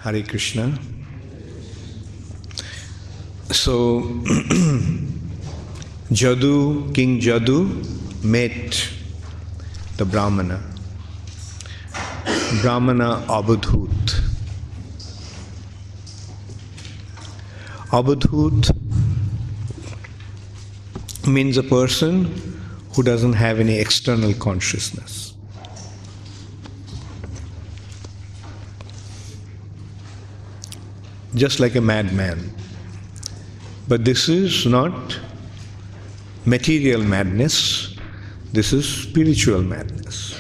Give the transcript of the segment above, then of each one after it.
Hare Krishna. So, King Jadu met the Brahmana Abudhut. Abudhut means a person who doesn't have any external consciousness. Just like a madman. But this is not material madness, this is spiritual madness.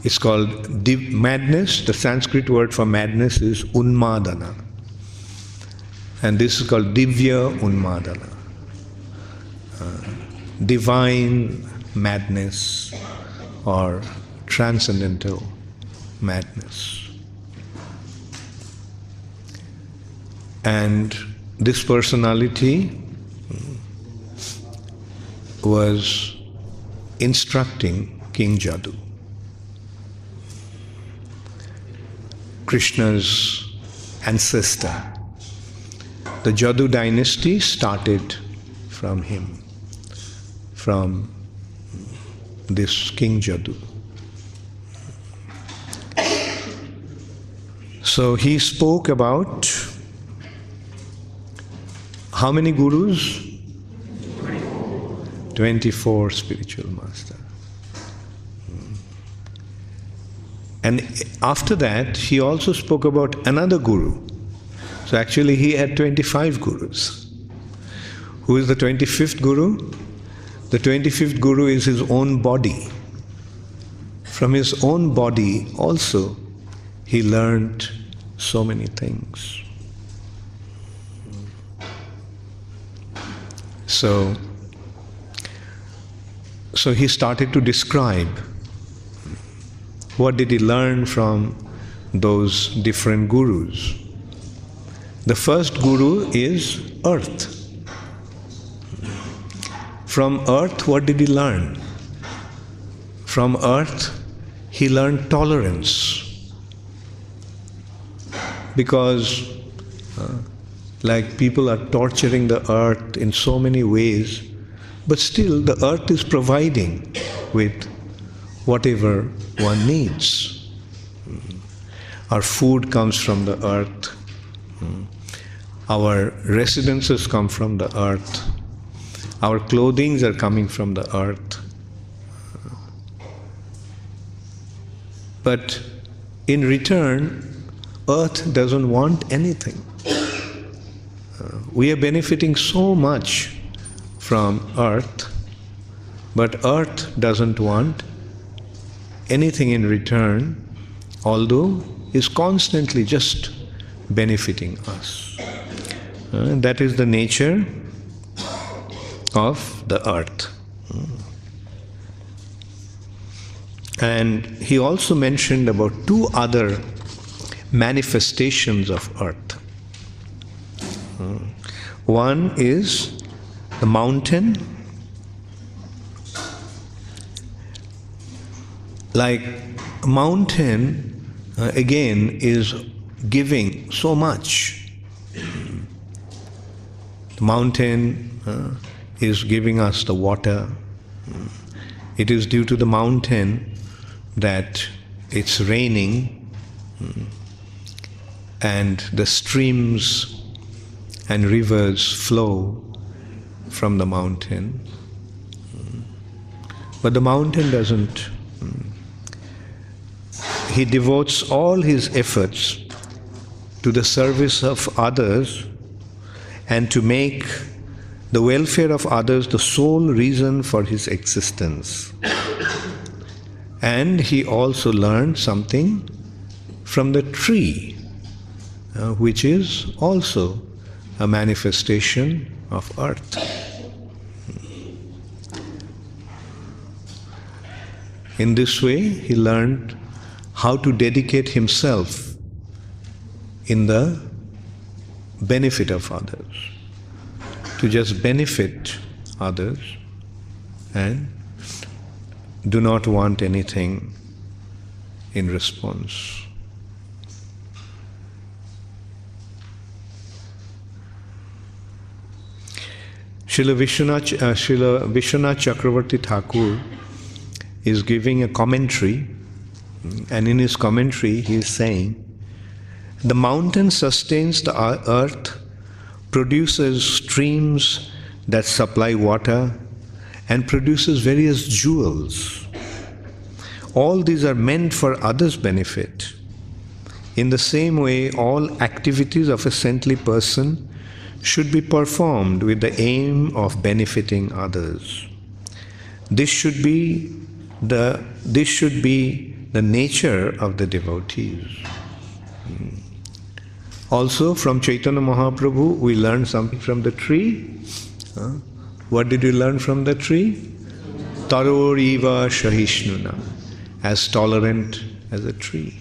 It's called madness. The Sanskrit word for madness is unmadana. And this is called divya unmadana. Divine madness or transcendental madness. And this personality was instructing King Jadu. Krishna's ancestor. The Jadu dynasty started from him, from this King Jadu. So he spoke about how many gurus? 24 spiritual masters. And after that, he also spoke about another guru. So actually he had 25 gurus. Who is the 25th guru? The 25th guru is his own body. From his own body also, he learned so many things. So he started to describe what did he learn from those different gurus. The first guru is earth. From earth, what did he learn? From earth, he learned tolerance. Because like people are torturing the earth in so many ways, but still the earth is providing with whatever one needs. Our food comes from the earth. Our residences come from the earth. Our clothings are coming from the earth. But in return, earth doesn't want anything. We are benefiting so much from earth, but earth doesn't want anything in return, although is constantly just benefiting us. That is the nature of the earth. And he also mentioned about two other manifestations of earth. One is the mountain. Like a mountain, again, is giving so much. The mountain is giving us the water. It is due to the mountain that it's raining and the streams and rivers flow from the mountain. But the mountain doesn't. He devotes all his efforts to the service of others and to make the welfare of others the sole reason for his existence. And he also learned something from the tree, which is also a manifestation of earth. In this way, he learned how to dedicate himself in the benefit of others, to just benefit others and do not want anything in response. Srila Vishwanath Chakravarti Thakur is giving a commentary, and in his commentary he is saying, the mountain sustains the earth, produces streams that supply water, and produces various jewels. All these are meant for others' benefit. In the same way, all activities of a saintly person should be performed with the aim of benefiting others. This should be the nature of the devotees. Also, from Chaitanya Mahaprabhu, we learned something from the tree. What did we learn from the tree? Taror iva shahishnuna, as tolerant as a tree.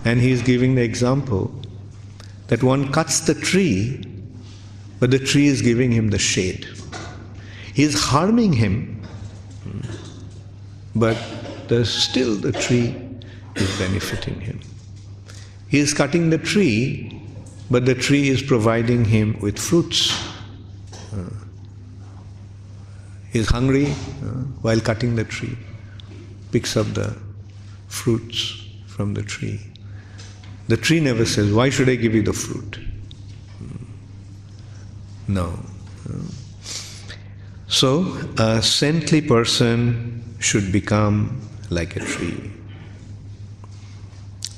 And he is giving the example that one cuts the tree, but the tree is giving him the shade. He is harming him, but still the tree is benefiting him. He is cutting the tree, but the tree is providing him with fruits. He is hungry while cutting the tree, picks up the fruits from the tree. The tree never says, why should I give you the fruit? No. So, a saintly person should become like a tree.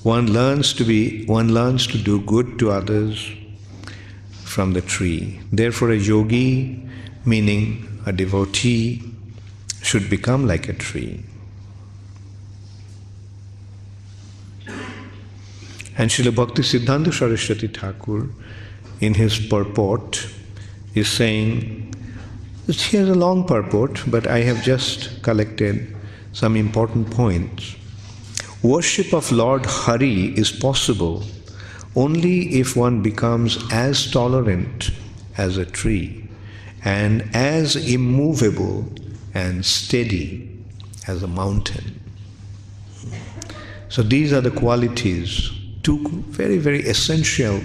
One learns to do good to others from the tree. Therefore, a yogi, meaning a devotee, should become like a tree. And Srila Bhakti Siddhanta Saraswati Thakur, in his purport, is saying, he has a long purport, but I have just collected some important points. Worship of Lord Hari is possible only if one becomes as tolerant as a tree and as immovable and steady as a mountain. So these are the qualities, two very, very essential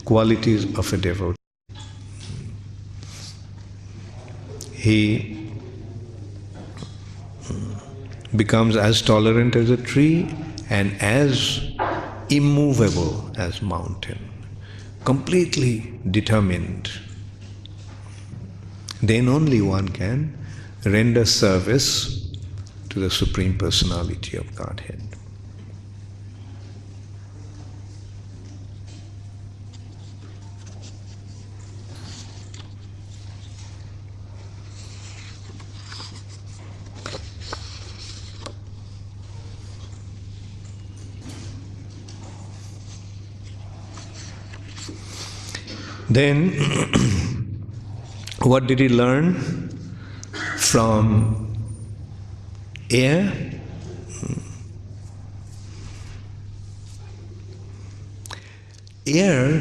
qualities of a devotee. He becomes as tolerant as a tree and as immovable as mountain, completely determined. Then only one can render service to the Supreme Personality of Godhead. Then, what did he learn from air? Air,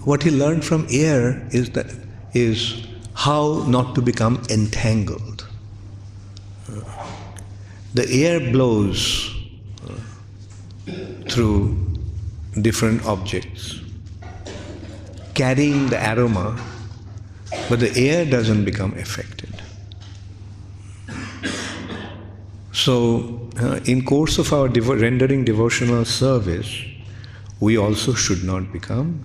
what he learned from air is how not to become entangled. The air blows through different objects, carrying the aroma, but the air doesn't become affected. So, in course of our rendering devotional service, we also should not become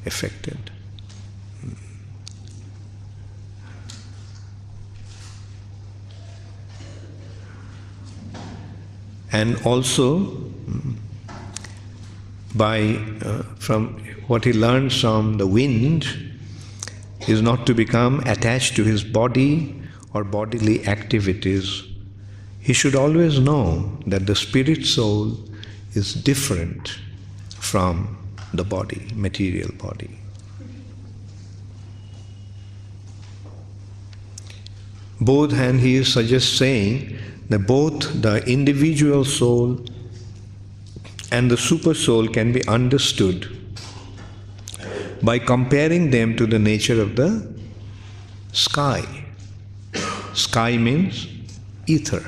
affected. And also, from what he learns from the wind, is not to become attached to his body or bodily activities. He should always know that the spirit soul is different from the body, material body. And he is saying that both the individual soul and the super soul can be understood by comparing them to the nature of the sky. Sky means ether.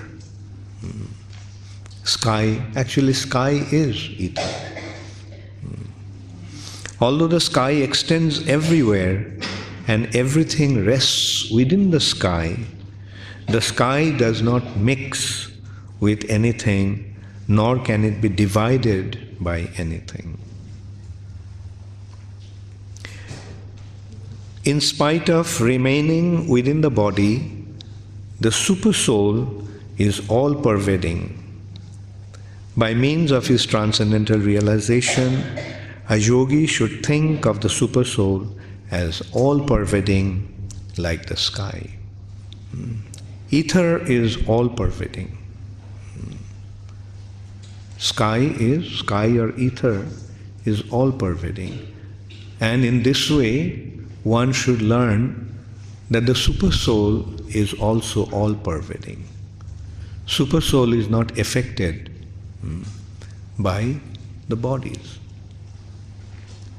Sky, actually sky is ether. Although the sky extends everywhere and everything rests within the sky does not mix with anything, nor can it be divided by anything. In spite of remaining within the body, the Supersoul is all-pervading. By means of his transcendental realization, a yogi should think of the Supersoul as all-pervading like the sky. Ether is all-pervading. Sky or ether is all-pervading. And in this way, one should learn that the Supersoul is also all-pervading. Supersoul is not affected by the bodies.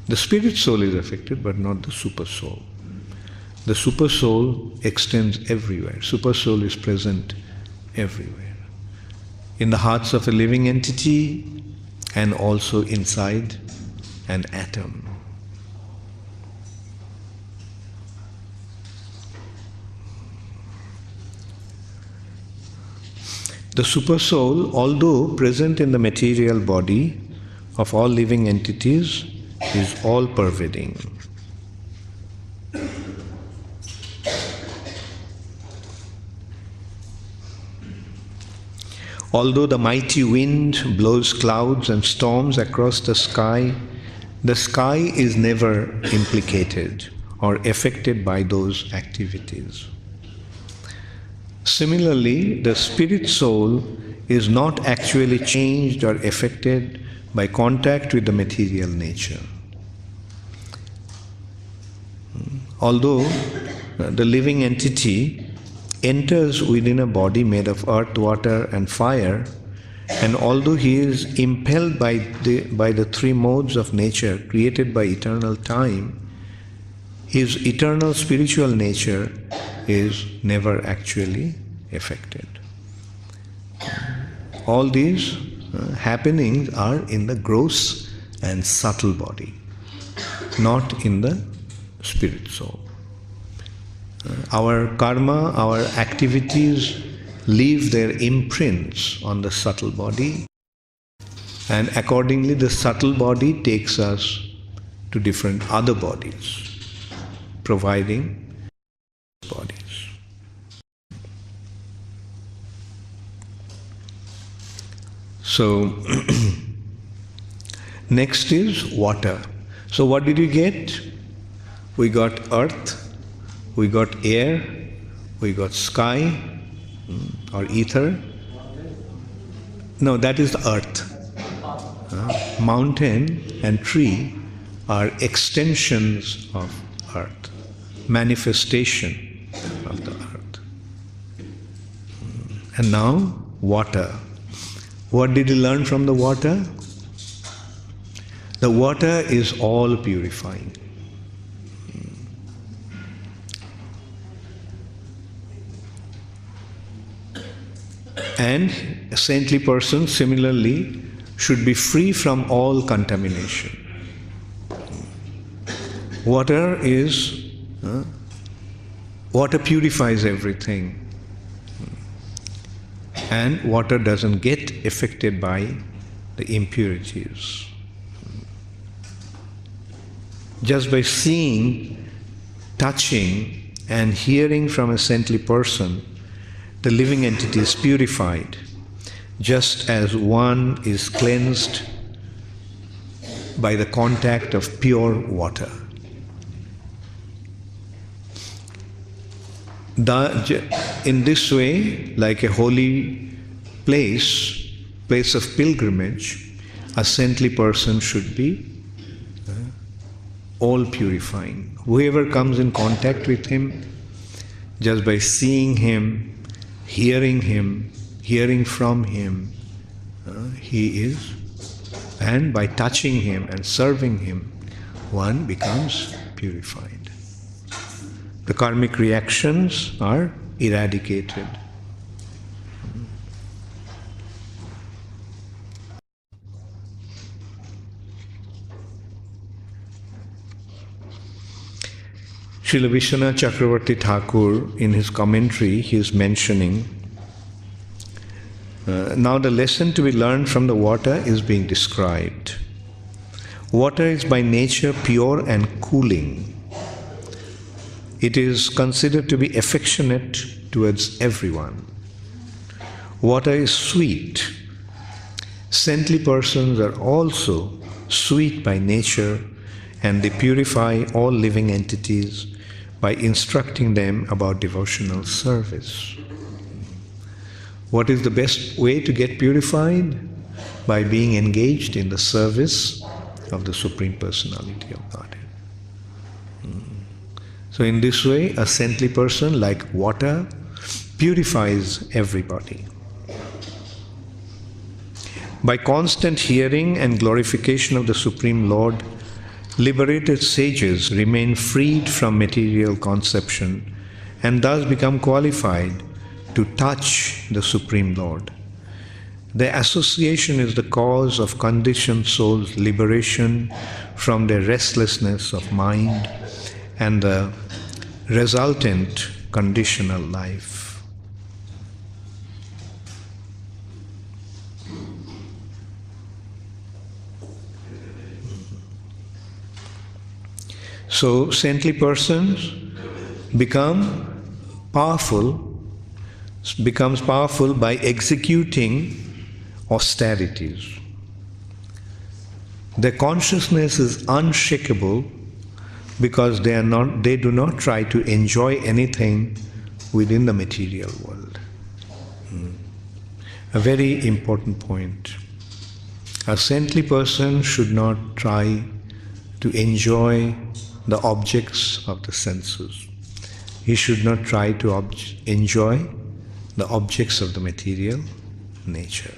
The spirit soul is affected, but not the Supersoul. The Supersoul extends everywhere. Supersoul is present everywhere. In the hearts of a living entity and also inside an atom. The Supersoul, although present in the material body of all living entities, is all-pervading. Although the mighty wind blows clouds and storms across the sky is never implicated or affected by those activities. Similarly, the spirit soul is not actually changed or affected by contact with the material nature. Although the living entity enters within a body made of earth, water and fire, and although he is impelled by the three modes of nature created by eternal time, his eternal spiritual nature is never actually affected. All these happenings are in the gross and subtle body, not in the spirit soul. Our karma, our activities leave their imprints on the subtle body, and accordingly the subtle body takes us to different other bodies, providing bodies. So, next is water. So what did we get? We got earth, we got air, we got sky or ether. No, that is the earth. Mountain and tree are extensions of earth, manifestation of the earth. And now, water. What did you learn from the water? The water is all purifying. And a saintly person similarly should be free from all contamination. Water purifies everything. And water doesn't get affected by the impurities. Just by seeing, touching and hearing from a saintly person, the living entity is purified, just as one is cleansed by the contact of pure water. In this way, like a holy place of pilgrimage, a saintly person should be all purifying. Whoever comes in contact with him, just by seeing him, hearing from him, he is, and by touching him and serving him, one becomes purified. The karmic reactions are eradicated. Srila Vishwanath Chakravarti Thakur, in his commentary, he is mentioning, now the lesson to be learned from the water is being described. Water is by nature pure and cooling. It is considered to be affectionate towards everyone. Water is sweet. Saintly persons are also sweet by nature, and they purify all living entities by instructing them about devotional service. What is the best way to get purified? By being engaged in the service of the Supreme Personality of Godhead. So in this way, a saintly person, like water, purifies everybody. By constant hearing and glorification of the Supreme Lord, liberated sages remain freed from material conception and thus become qualified to touch the Supreme Lord. Their association is the cause of conditioned souls' liberation from their restlessness of mind and the resultant conditional life. So, saintly persons becomes powerful by executing austerities. Their consciousness is unshakable because they do not try to enjoy anything within the material world. A very important point. A saintly person should not try to enjoy the objects of the senses. He should not try to enjoy the objects of the material nature.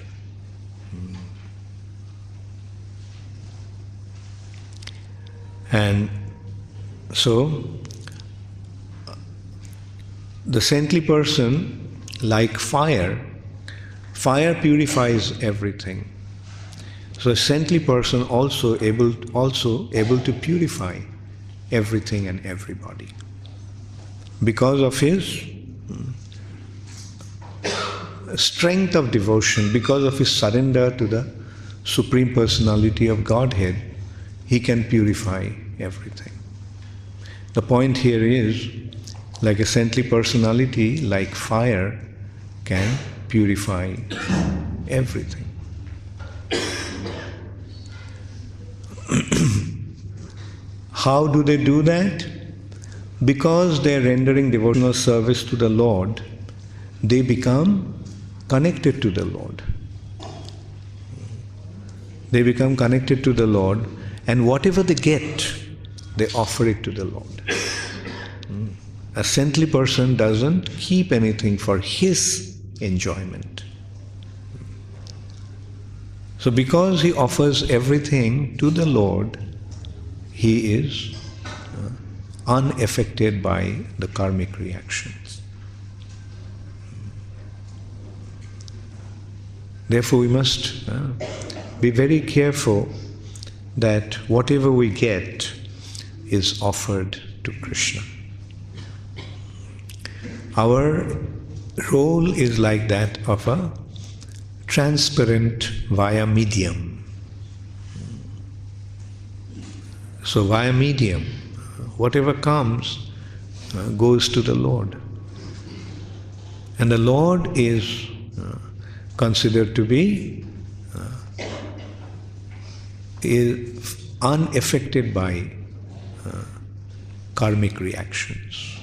And so, the saintly person, like fire purifies everything. So a saintly person also able to purify everything and everybody because of his strength of devotion, because of his surrender to the Supreme Personality of Godhead. He can purify everything. The point here is, like a saintly personality, like fire, can purify everything. How do they do that? Because they are rendering devotional service to the Lord, they become connected to the Lord. They become connected to the Lord, and whatever they get, they offer it to the Lord. A saintly person doesn't keep anything for his enjoyment. So because he offers everything to the Lord, he is unaffected by the karmic reactions. Therefore, we must be very careful that whatever we get is offered to Krishna. Our role is like that of a transparent via medium. So via medium, whatever comes goes to the Lord. And the Lord is considered to be unaffected by karmic reactions.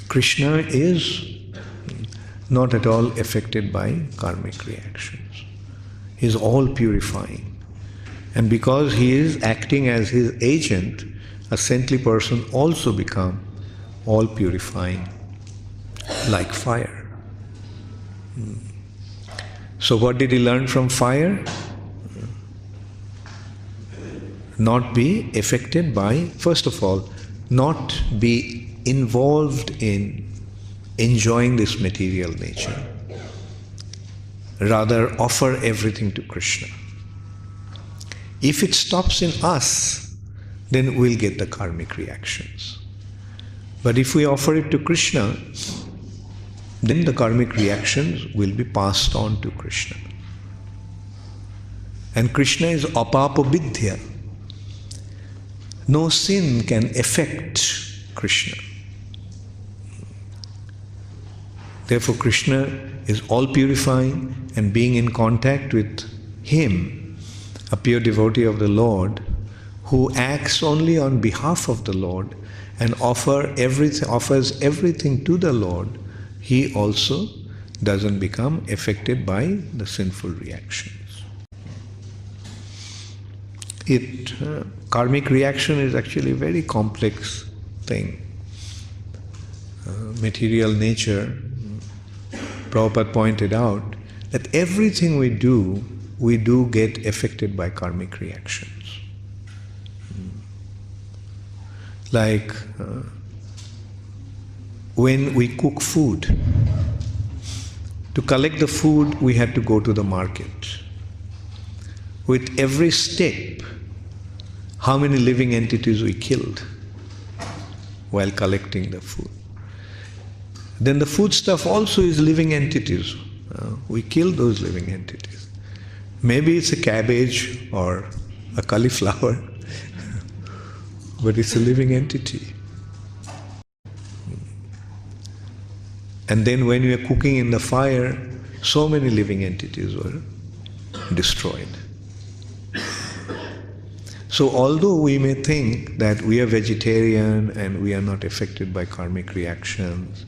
Krishna is not at all affected by karmic reactions. He is all purifying. And because he is acting as his agent, a saintly person also becomes all purifying, like fire. So what did he learn from fire? Not be affected by, first of all, not be involved in enjoying this material nature. Rather, offer everything to Krishna. If it stops in us, then we'll get the karmic reactions. But if we offer it to Krishna, then the karmic reactions will be passed on to Krishna. And Krishna is apapabidhya. No sin can affect Krishna. Therefore, Krishna is all purifying, and being in contact with Him, a pure devotee of the Lord, who acts only on behalf of the Lord and offers everything to the Lord, he also doesn't become affected by the sinful reactions. Karmic reaction is actually a very complex thing. Material nature, Prabhupada pointed out that everything we do get affected by karmic reactions. Like when we cook food, to collect the food we had to go to the market. With every step, how many living entities we killed while collecting the food. Then the food stuff also is living entities. We kill those living entities. Maybe it's a cabbage or a cauliflower, but it's a living entity. And then when we are cooking in the fire, so many living entities were destroyed. So although we may think that we are vegetarian and we are not affected by karmic reactions,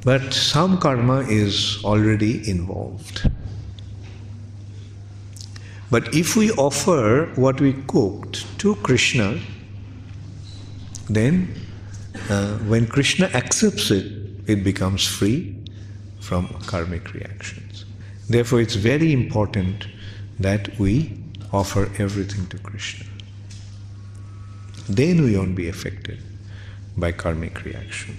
but some karma is already involved. But if we offer what we cooked to Krishna, then when Krishna accepts it, it becomes free from karmic reactions. Therefore, it's very important that we offer everything to Krishna. Then we won't be affected by karmic reaction.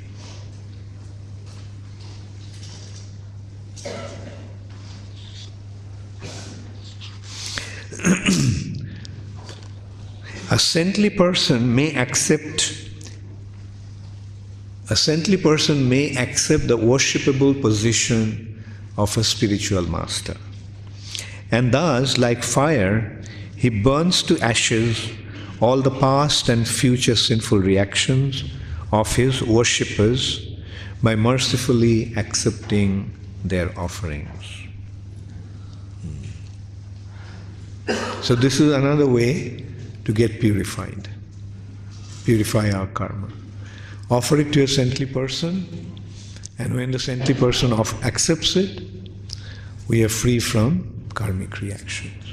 A saintly person may accept the worshipable position of a spiritual master. And thus, like fire, he burns to ashes all the past and future sinful reactions of his worshippers by mercifully accepting their offerings. So this is another way to get purified. Purify our karma. Offer it to a saintly person, and when the saintly person accepts it, we are free from karmic reactions.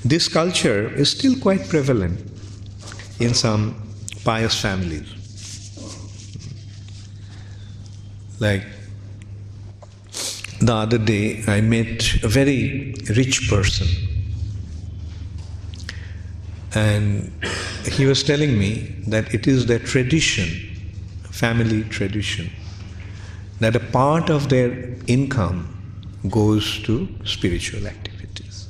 This culture is still quite prevalent in some pious families. Like the other day, I met a very rich person, and he was telling me that it is their tradition, family tradition, that a part of their income goes to spiritual activities.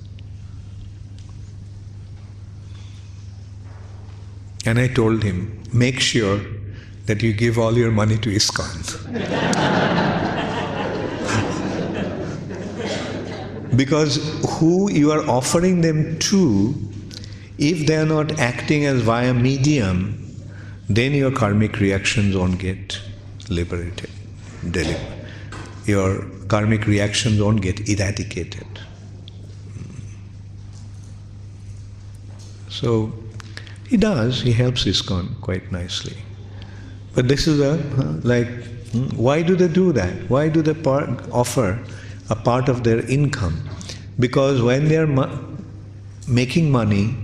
And I told him, make sure that you give all your money to ISKCON. Because who you are offering them to, if they are not acting as via medium, then your karmic reactions won't get liberated, your karmic reactions won't get eradicated. So he helps ISKCON quite nicely. But this is why do they do that? Why do they offer a part of their income? Because when they are making money,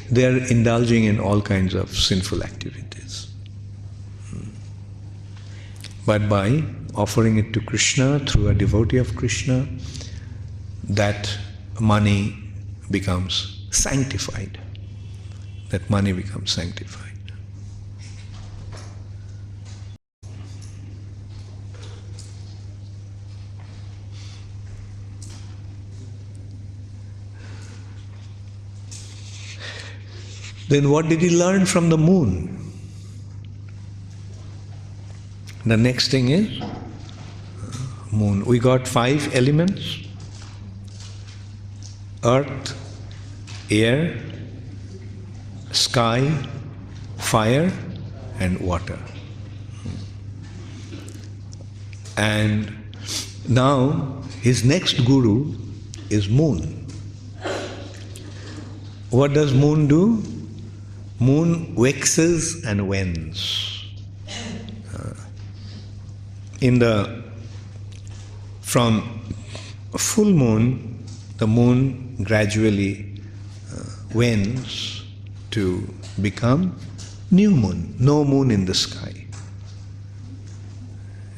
they are indulging in all kinds of sinful activities. But by offering it to Krishna through a devotee of Krishna, that money becomes sanctified. That money becomes sanctified. Then what did he learn from the moon? The next thing is moon. We got 5 elements: earth, air, sky, fire, and water. And now his next guru is moon. What does moon do? Moon waxes and wanes. From a full moon, the moon gradually wanes to become new moon, no moon in the sky.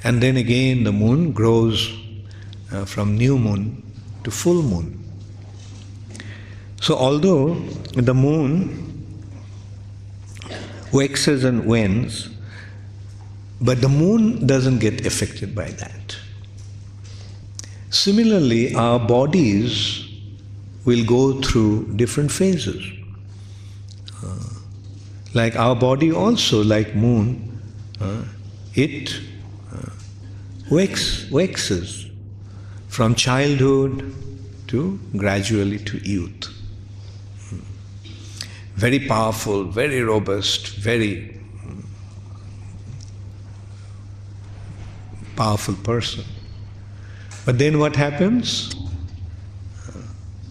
And then again the moon grows from new moon to full moon. So although the moon waxes and wanes, but the moon doesn't get affected by that. Similarly, our bodies will go through different phases. Like our body also, like moon, it waxes from childhood to gradually to youth. Very powerful, very robust, very powerful person. But then what happens?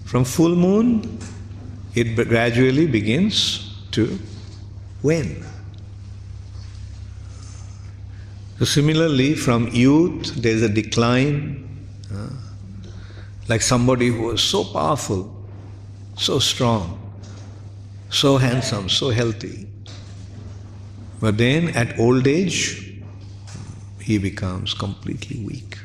From full moon, it gradually begins to wane. So similarly, from youth, there is a decline. Like somebody who was so powerful, so strong, so handsome, so healthy. But then at old age, he becomes completely weak.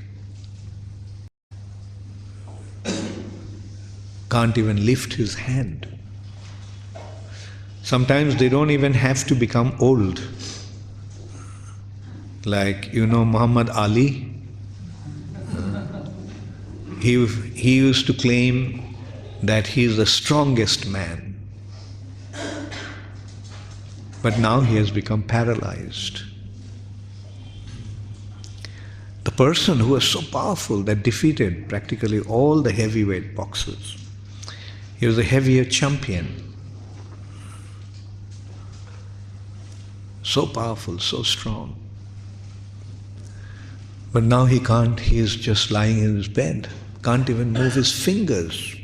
Can't even lift his hand. Sometimes they don't even have to become old. Like, Muhammad Ali. He used to claim that he is the strongest man. But now he has become paralyzed. The person who was so powerful that defeated practically all the heavyweight boxers. He was a heavier champion. So powerful, so strong. But now he can't, he is just lying in his bed, can't even move his fingers.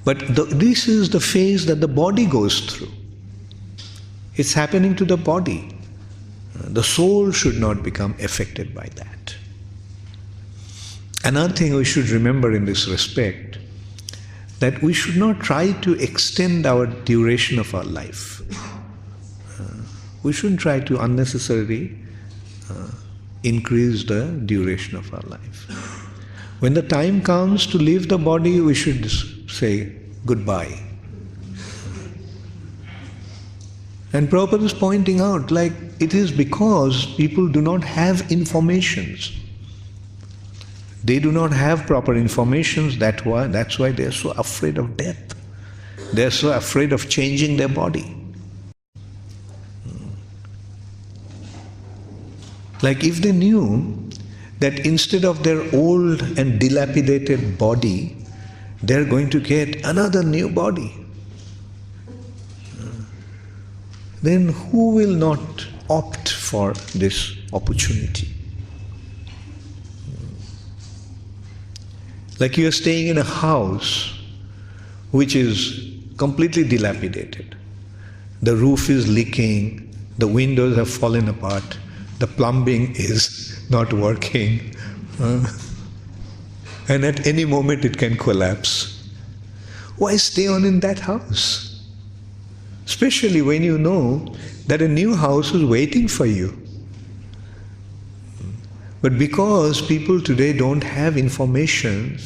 But this is the phase that the body goes through. It's happening to the body. The soul should not become affected by that. Another thing we should remember in this respect, that we should not try to extend our duration of our life. We shouldn't try to unnecessarily increase the duration of our life. When the time comes to leave the body, we should say goodbye. And Prabhupada is pointing out, like, it is because people do not have informations. They do not have proper informations, that's why they are so afraid of death. They are so afraid of changing their body. Like if they knew that instead of their old and dilapidated body, they are going to get another new body, then who will not opt for this opportunity? Like you are staying in a house which is completely dilapidated. The roof is leaking, the windows have fallen apart, the plumbing is not working, and at any moment it can collapse. Why stay on in that house? Especially when you know that a new house is waiting for you. But because people today don't have information,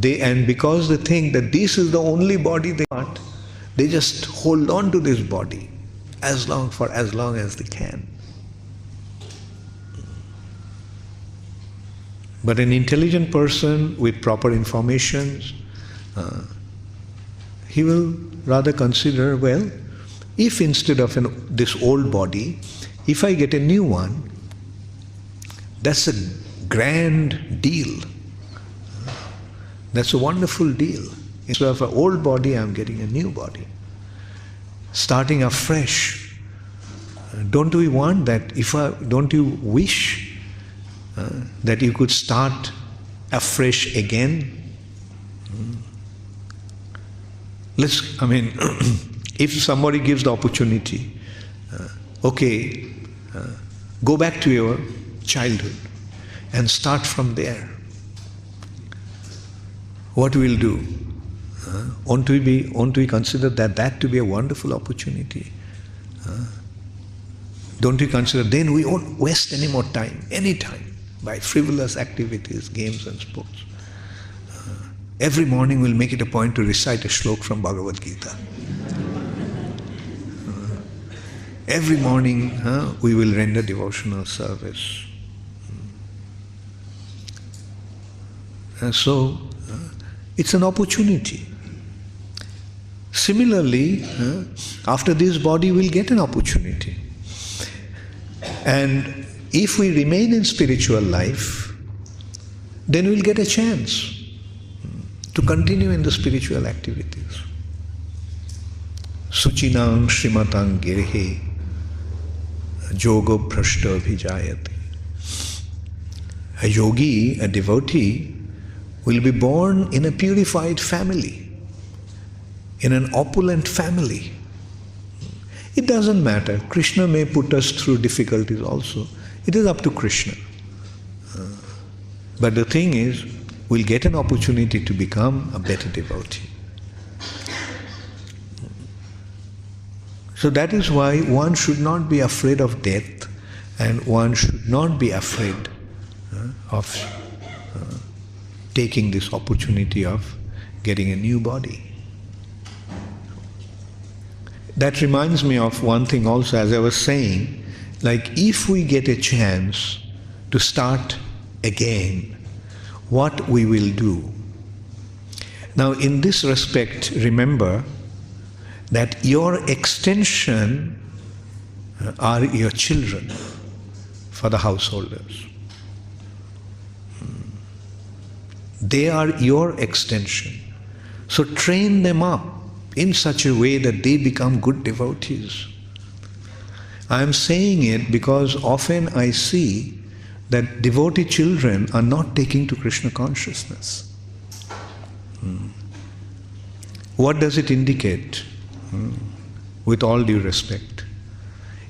and because they think that this is the only body they want, they just hold on to this body as long as they can. But an intelligent person with proper information, he will rather consider, well, if instead of this old body, if I get a new one, that's a grand deal. That's a wonderful deal. Instead of an old body, I'm getting a new body. Starting afresh. Don't we want that? Don't you wish that you could start afresh again? If somebody gives the opportunity, go back to your childhood and start from there. What we'll do? Won't we consider that to be a wonderful opportunity? Don't we consider then we won't waste any more time, any time, by frivolous activities, games and sports. Every morning we'll make it a point to recite a shlok from Bhagavad Gita. Every morning we will render devotional service. So it's an opportunity. Similarly, after this body we'll get an opportunity. And if we remain in spiritual life, then we'll get a chance to continue in the spiritual activities. Suchinang Shrimatang Girhe Yoga Prashta Bhijayati. A yogi, a devotee, will be born in a purified family, in an opulent family. It doesn't matter. Krishna may put us through difficulties also. It is up to Krishna. But the thing is, we'll get an opportunity to become a better devotee. So that is why one should not be afraid of death, and one should not be afraid of taking this opportunity of getting a new body. That reminds me of one thing also, as I was saying, like if we get a chance to start again, what we will do. Now in this respect, remember that your extension are your children for the householders. They are your extension. So train them up in such a way that they become good devotees. I am saying it because often I see that devotee children are not taking to Krishna consciousness. What does it indicate? With all due respect,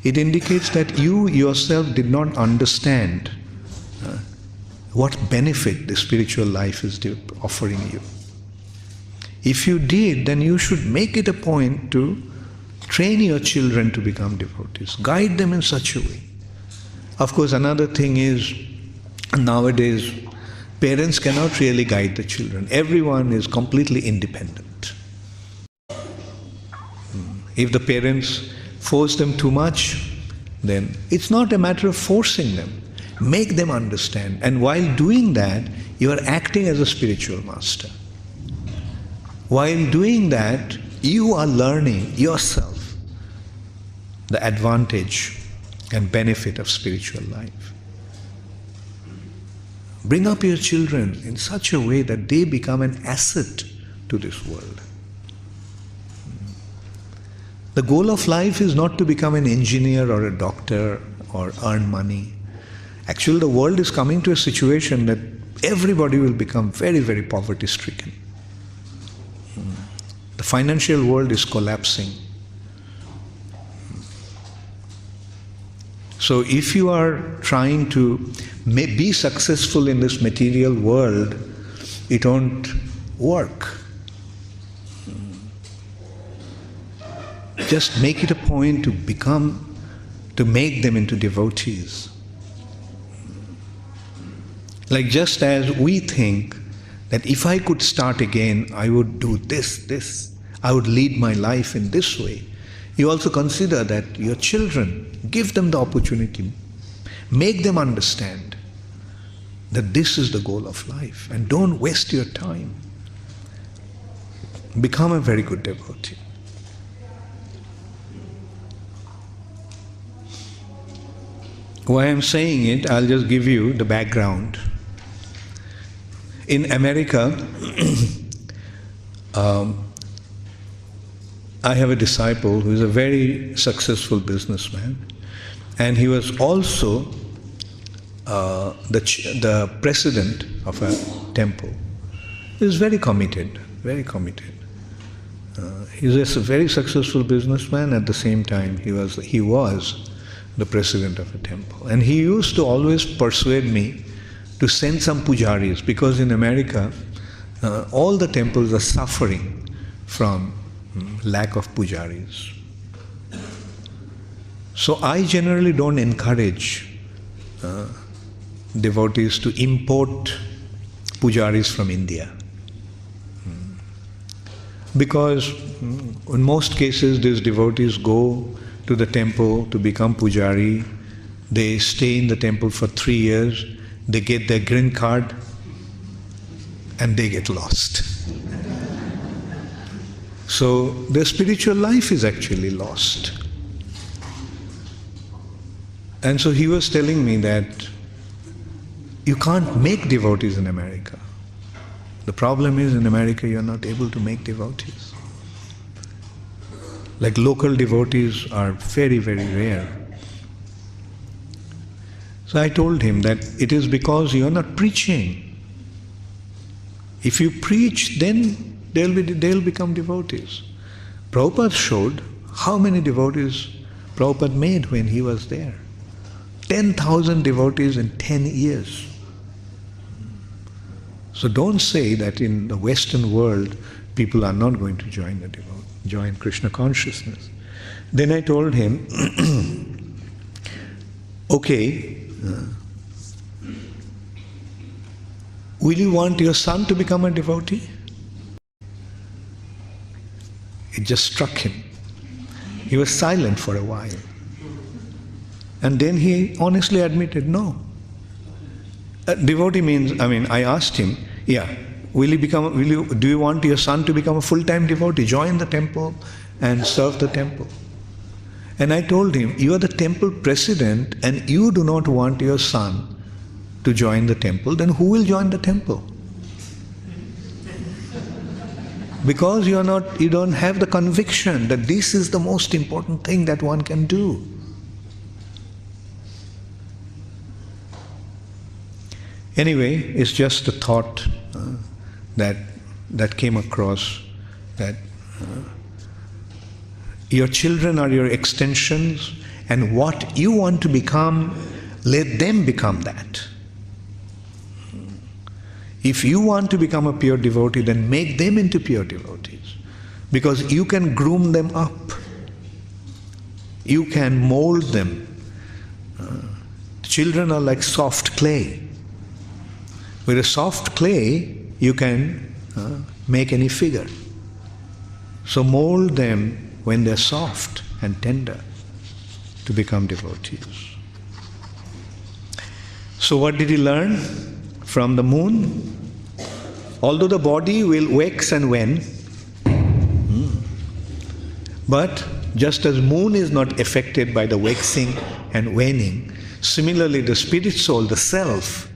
it indicates that you yourself did not understand what benefit the spiritual life is offering you. If you did, then you should make it a point to train your children to become devotees. Guide them in such a way. Of course, another thing is, nowadays, parents cannot really guide the children. Everyone is completely independent. If the parents force them too much, then it's not a matter of forcing them. Make them understand. And while doing that, you are acting as a spiritual master. While doing that, you are learning yourself the advantage and benefit of spiritual life. Bring up your children in such a way that they become an asset to this world. The goal of life is not to become an engineer or a doctor or earn money. Actually, the world is coming to a situation that everybody will become very, very poverty-stricken. The financial world is collapsing. So if you are trying to be successful in this material world, it won't work. Just make it a point to make them into devotees. Like just as we think that if I could start again, I would do this. I would lead my life in this way. You also consider that your children, give them the opportunity, make them understand that this is the goal of life, and don't waste your time. become a very good devotee. Why I'm saying it, I'll just give you the background. In America, I have a disciple who is a very successful businessman, and he was also the president of a temple. He was very committed, very committed. He was a very successful businessman. At the same time, he was the president of a temple. And he used to always persuade me to send some pujaris, because in America, all the temples are suffering from lack of pujaris. So I generally don't encourage devotees to import pujaris from India. Because in most cases these devotees go to the temple to become pujari, they stay in the temple for 3 years, they get their green card, and they get lost. So their spiritual life is actually lost. And so he was telling me that you can't make devotees in America. The problem is in America you are not able to make devotees. Like local devotees are very, very rare. So I told him that it is because you are not preaching. If you preach, then they'll become devotees. Prabhupada showed how many devotees Prabhupada made when he was there. 10,000 devotees in 10 years. So don't say that in the Western world people are not going to join Krishna consciousness. Then I told him, okay, will you want your son to become a devotee? It just struck him. He was silent for a while. And then he honestly admitted, no. Devotee means, I asked him, do you want your son to become a full-time devotee? Join the temple and serve the temple. And I told him, you are the temple president and you do not want your son to join the temple, then who will join the temple? Because you don't have the conviction that this is the most important thing that one can do. Anyway, it's just a thought that came across, that your children are your extensions, and what you want to become, let them become that. If you want to become a pure devotee, then make them into pure devotees, because you can groom them up. You can mold them. Children are like soft clay. With a soft clay, you can make any figure. So mold them when they're soft and tender to become devotees. So what did he learn from the moon? Although the body will wax and wane, but just as moon is not affected by the waxing and waning, similarly the spirit soul, the self,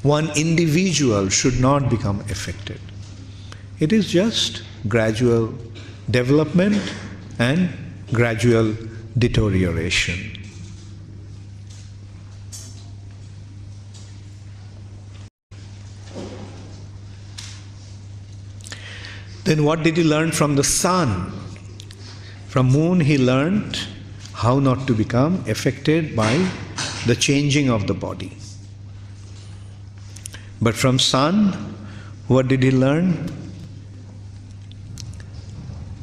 one individual should not become affected. It is just gradual development and gradual deterioration. Then what did he learn from the sun? From moon he learned how not to become affected by the changing of the body. But from sun, what did he learn?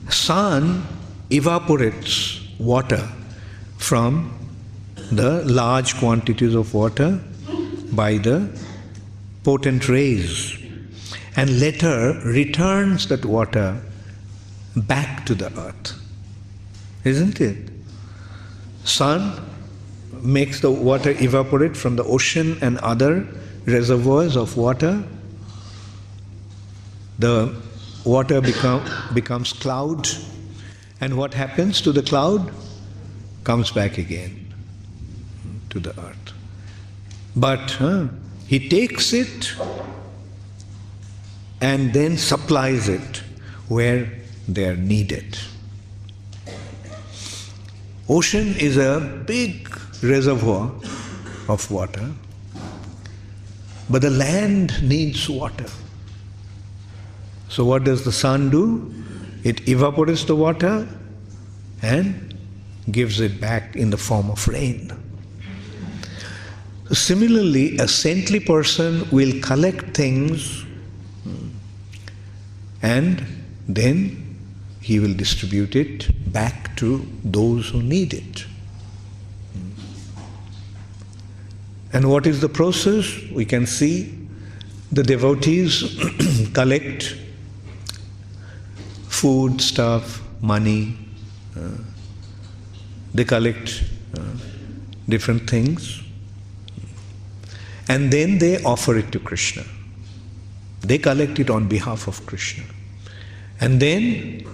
Sun evaporates water from the large quantities of water by the potent rays, and later returns that water back to the earth. Isn't it? Sun makes the water evaporate from the ocean and other reservoirs of water. The water becomes cloud, and what happens to the cloud? Comes back again to the earth. But he takes it and then supplies it where they are needed. Ocean is a big reservoir of water, but the land needs water. So what does the sun do? It evaporates the water and gives it back in the form of rain. Similarly, a saintly person will collect things and then he will distribute it back to those who need it. And what is the process? We can see the devotees collect food, stuff, money. They collect different things. And then they offer it to Krishna. They collect it on behalf of Krishna. And then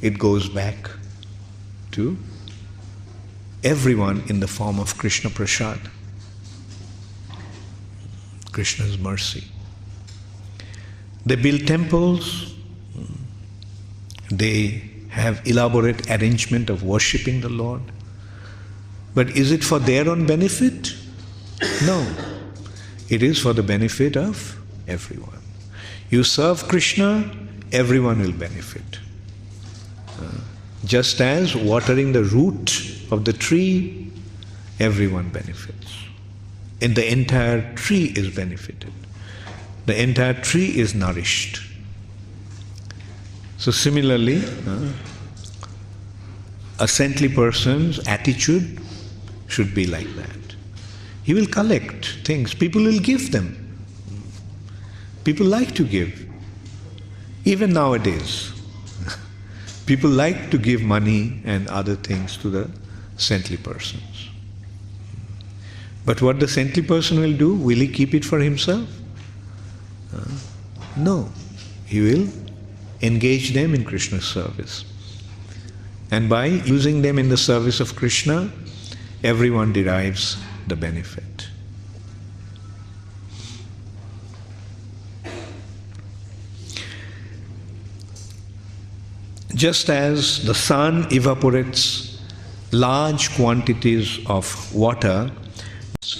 it goes back to everyone in the form of Krishna Prasad, Krishna's mercy. They build temples, they have elaborate arrangement of worshipping the Lord. But is it for their own benefit? No. It is for the benefit of everyone. You serve Krishna, everyone will benefit. Just as watering the root of the tree, everyone benefits. And the entire tree is benefited. The entire tree is nourished. So similarly, a saintly person's attitude should be like that. He will collect things. People will give them. People like to give. Even nowadays, people like to give money and other things to the saintly persons. But what the saintly person will do, will he keep it for himself? No. He will engage them in Krishna's service. And by using them in the service of Krishna, everyone derives the benefit. Just as the sun evaporates large quantities of water,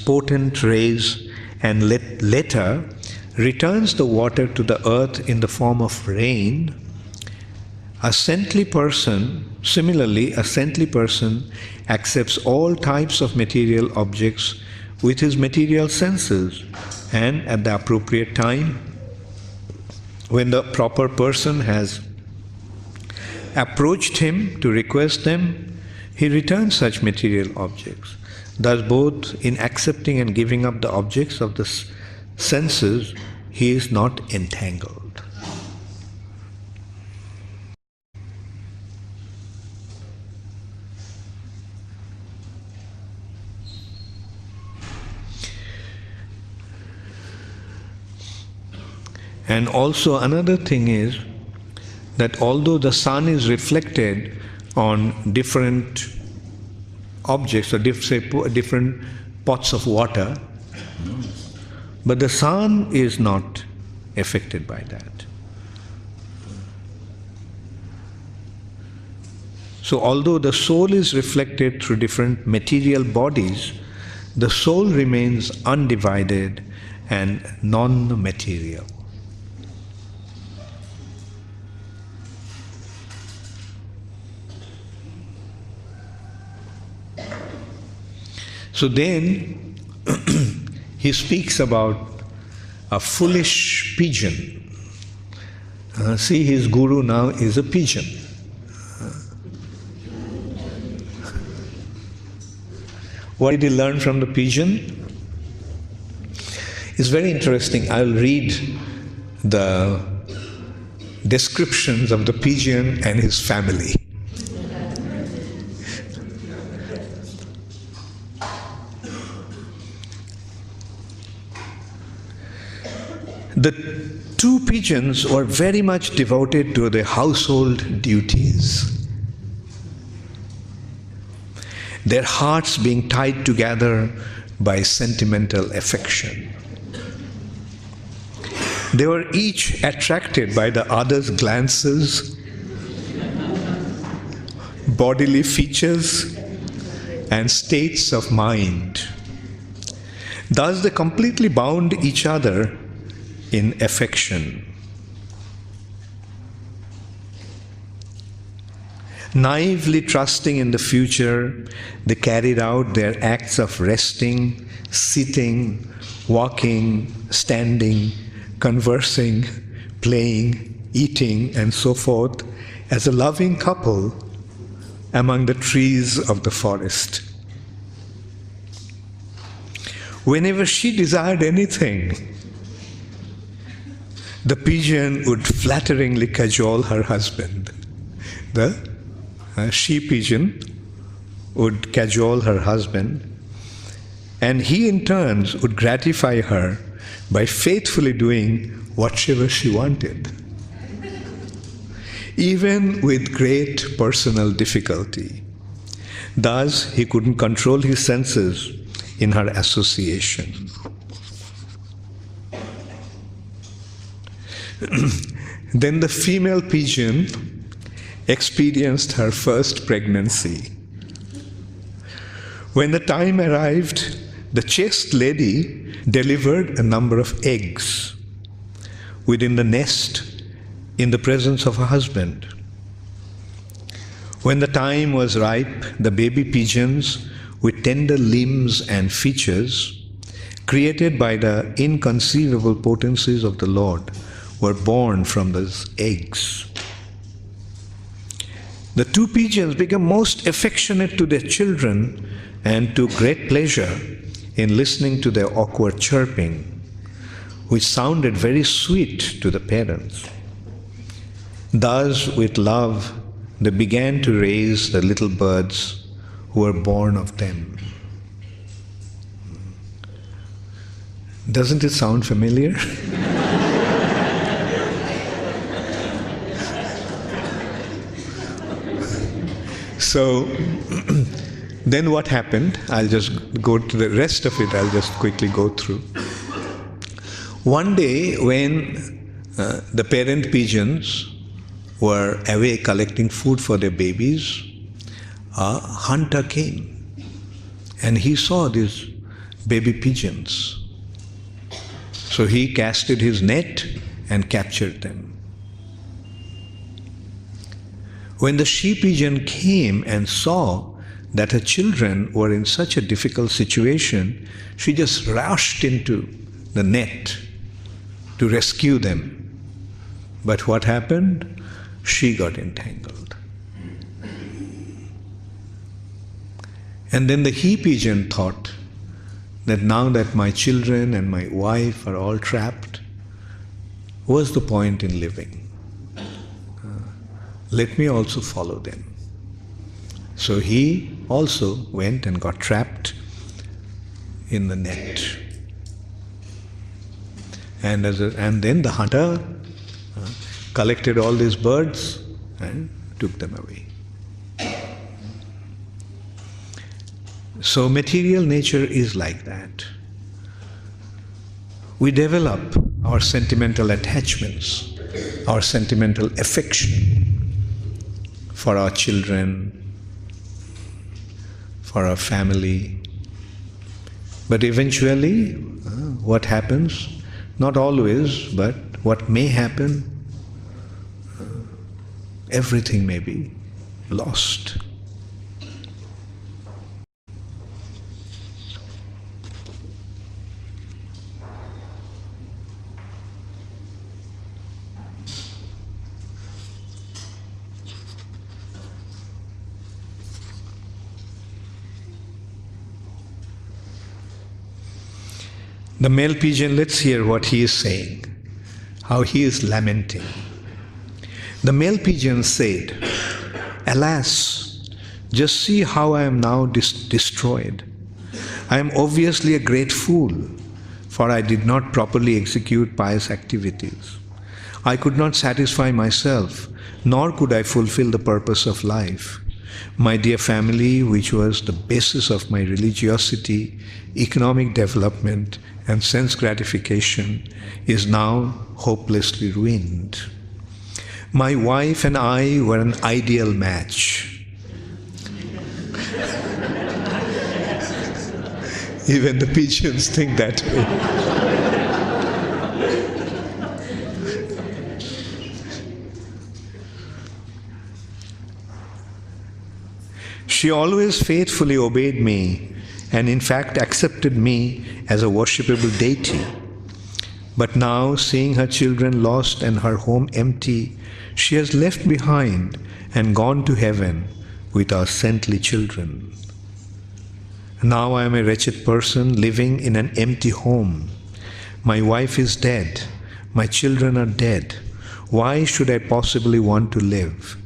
potent rays, and later returns the water to the earth in the form of rain, similarly, a saintly person accepts all types of material objects with his material senses, and at the appropriate time, when the proper person has approached him to request them, he returns such material objects. Thus, both in accepting and giving up the objects of the senses, he is not entangled. And also another thing is that although the sun is reflected on different objects or different pots of water, but the sun is not affected by that. So although the soul is reflected through different material bodies, the soul remains undivided and non-material. So then he speaks about a foolish pigeon. See, his guru now is a pigeon. What did he learn from the pigeon? It's very interesting. I'll read the descriptions of the pigeon and his family. The two pigeons were very much devoted to their household duties, their hearts being tied together by sentimental affection. They were each attracted by the other's glances, bodily features, and states of mind. Thus they completely bound each other in affection. Naively trusting in the future, they carried out their acts of resting, sitting, walking, standing, conversing, playing, eating, and so forth as a loving couple among the trees of the forest. Whenever she desired anything, the pigeon would flatteringly cajole her husband. The she-pigeon would cajole her husband, and he in turn would gratify her by faithfully doing whatever she wanted, even with great personal difficulty. Thus, he couldn't control his senses in her association. Then the female pigeon experienced her first pregnancy. When the time arrived, the chaste lady delivered a number of eggs within the nest in the presence of her husband. When the time was ripe, the baby pigeons with tender limbs and features, created by the inconceivable potencies of the Lord, were born from those eggs. The two pigeons became most affectionate to their children and took great pleasure in listening to their awkward chirping, which sounded very sweet to the parents. Thus, with love, they began to raise the little birds who were born of them. Doesn't it sound familiar? So, then what happened? I'll just go to the rest of it, I'll just quickly go through. One day, when the parent pigeons were away collecting food for their babies, a hunter came and he saw these baby pigeons. So he casted his net and captured them. When the she-pigeon came and saw that her children were in such a difficult situation, she just rushed into the net to rescue them. But what happened? She got entangled. And then the he-pigeon thought that now that my children and my wife are all trapped, what's the point in living? Let me also follow them. So he also went and got trapped in the net. And then the hunter collected all these birds and took them away. So material nature is like that. We develop our sentimental attachments, our sentimental affection for our children, for our family. But eventually, what happens? Not always, but what may happen, everything may be lost. The male pigeon, let's hear what he is saying, how he is lamenting. The male pigeon said, "Alas, just see how I am now destroyed. I am obviously a great fool, for I did not properly execute pious activities. I could not satisfy myself, nor could I fulfill the purpose of life. My dear family, which was the basis of my religiosity, economic development, and sense gratification, is now hopelessly ruined. My wife and I were an ideal match. Even the pigeons think that way. She always faithfully obeyed me and in fact accepted me as a worshipable deity. But now, seeing her children lost and her home empty, she has left behind and gone to heaven with our saintly children. Now I am a wretched person living in an empty home. My wife is dead. My children are dead. Why should I possibly want to live?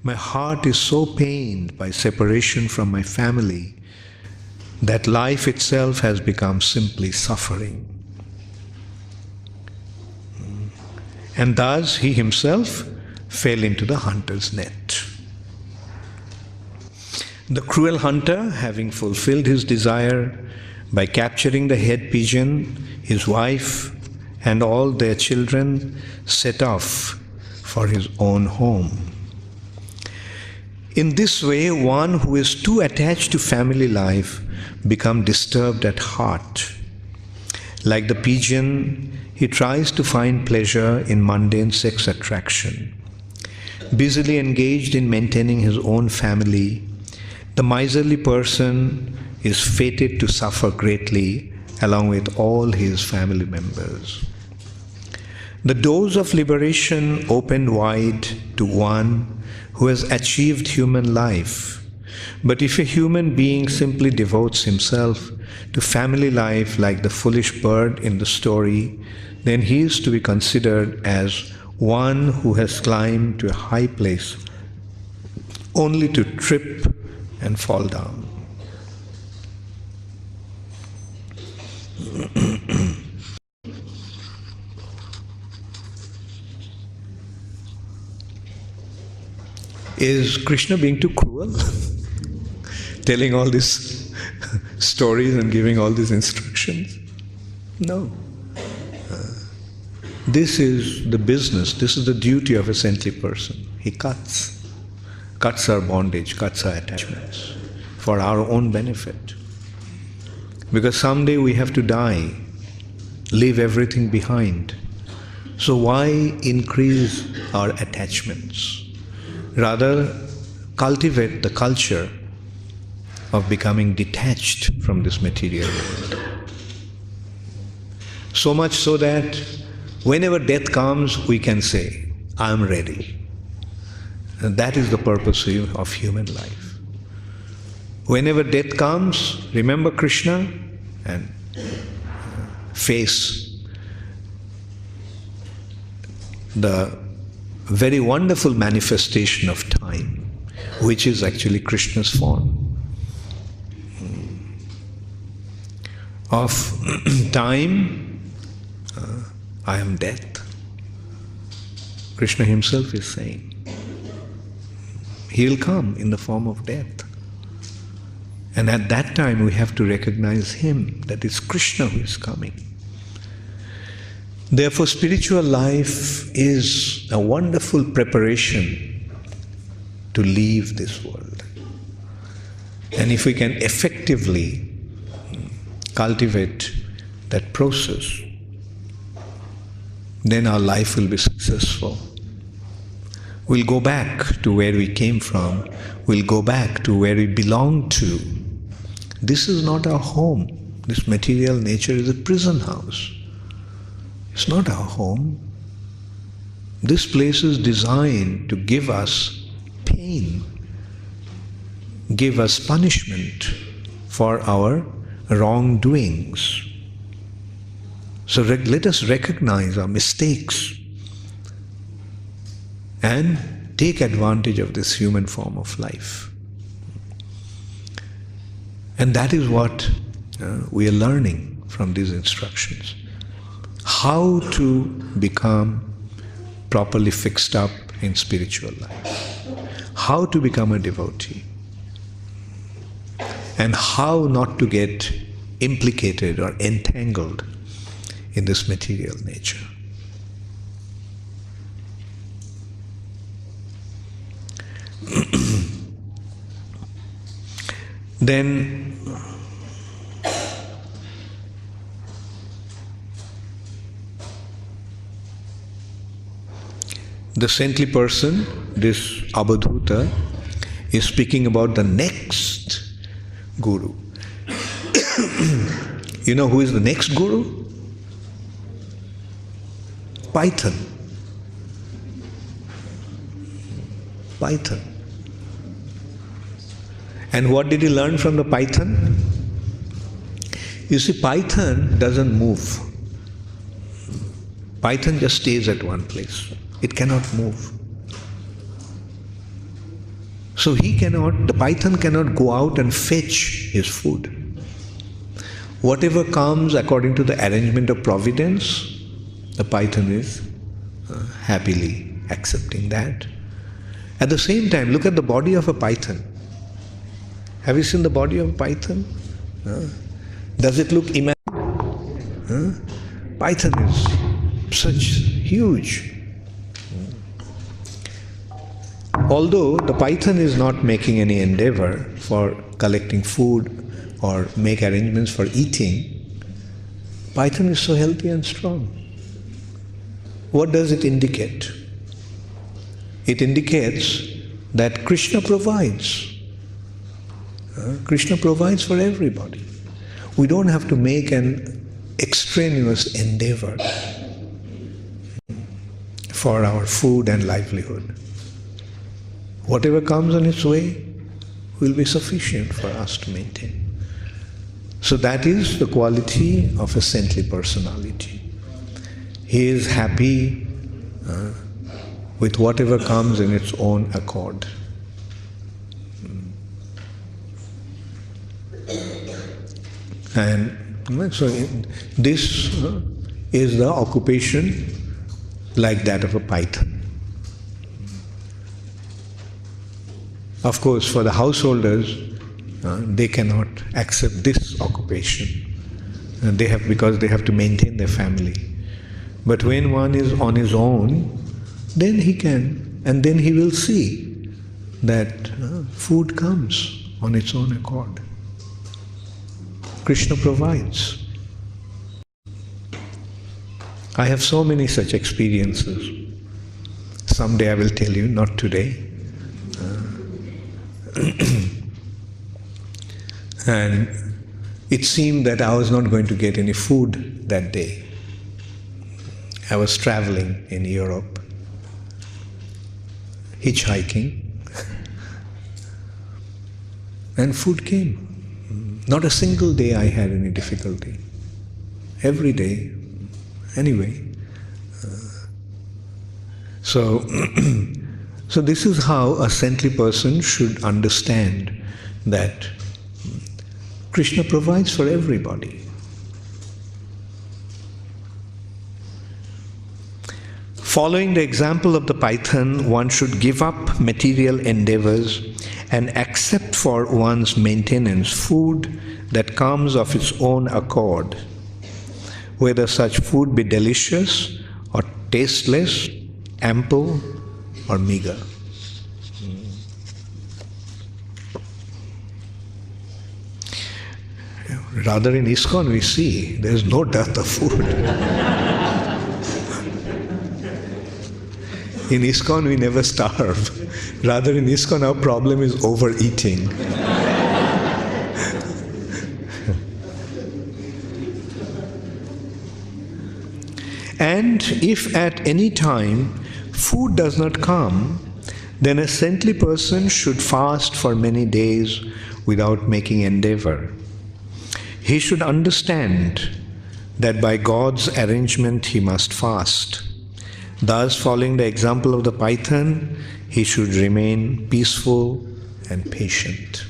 My heart is so pained by separation from my family that life itself has become simply suffering. And thus he himself fell into the hunter's net. The cruel hunter, having fulfilled his desire by capturing the head pigeon, his wife, and all their children, set off for his own home. In this way, one who is too attached to family life becomes disturbed at heart. Like the pigeon, he tries to find pleasure in mundane sex attraction. Busily engaged in maintaining his own family, the miserly person is fated to suffer greatly along with all his family members. The doors of liberation open wide to one who has achieved human life. But if a human being simply devotes himself to family life like the foolish bird in the story, then he is to be considered as one who has climbed to a high place only to trip and fall down. Is Krishna being too cruel? Telling all these stories and giving all these instructions? No. This is the business, this is the duty of a saintly person. He cuts our bondage, cuts our attachments for our own benefit. Because someday we have to die, leave everything behind. So why increase our attachments? Rather, cultivate the culture of becoming detached from this material world. So much so that whenever death comes, we can say, I am ready. And that is the purpose of human life. Whenever death comes, remember Krishna and face the very wonderful manifestation of time, which is actually Krishna's form. Of time, I am death. Krishna himself is saying. He will come in the form of death. And at that time we have to recognize him, that it's Krishna who is coming. Therefore, spiritual life is a wonderful preparation to leave this world. And if we can effectively cultivate that process, then our life will be successful. We'll go back to where we came from. We'll go back to where we belong to. This is not our home. This material nature is a prison house. It's not our home. This place is designed to give us pain, give us punishment for our wrongdoings. So let us recognize our mistakes and take advantage of this human form of life. And that is what we are learning from these instructions. How to become properly fixed up in spiritual life. How to become a devotee. And how not to get implicated or entangled in this material nature. Then the saintly person, this Abadhuta, is speaking about the next guru. You know who is the next guru? Python. Python. And what did he learn from the python? You see, python doesn't move. Python just stays at one place. It cannot move. So the python cannot go out and fetch his food. Whatever comes according to the arrangement of providence, the python is happily accepting that. At the same time, look at the body of a python. Have you seen the body of a python? Does it look immense? Python is such huge. Although the python is not making any endeavor for collecting food or make arrangements for eating, python is so healthy and strong. What does it indicate? It indicates that Krishna provides. Krishna provides for everybody. We don't have to make an extraneous endeavor for our food and livelihood. Whatever comes on its way will be sufficient for us to maintain. So that is the quality of a saintly personality. He is happy with whatever comes in its own accord. And so this is the occupation like that of a python. Of course, for the householders, they cannot accept this occupation. Because they have to maintain their family. But when one is on his own, then he can, and then he will see that food comes on its own accord. Krishna provides. I have so many such experiences. Someday I will tell you, not today. And it seemed that I was not going to get any food that day. I was traveling in Europe, hitchhiking, and food came. Not a single day I had any difficulty. Every day, anyway. So this is how a saintly person should understand that Krishna provides for everybody. Following the example of the python, one should give up material endeavors and accept for one's maintenance food that comes of its own accord, whether such food be delicious or tasteless, ample or meager. Rather, in ISKCON we see there is no dearth of food. In ISKCON we never starve. Rather, in ISKCON our problem is overeating. And if at any time food does not come, then a saintly person should fast for many days without making endeavor. He should understand that by God's arrangement he must fast. Thus, following the example of the python, he should remain peaceful and patient.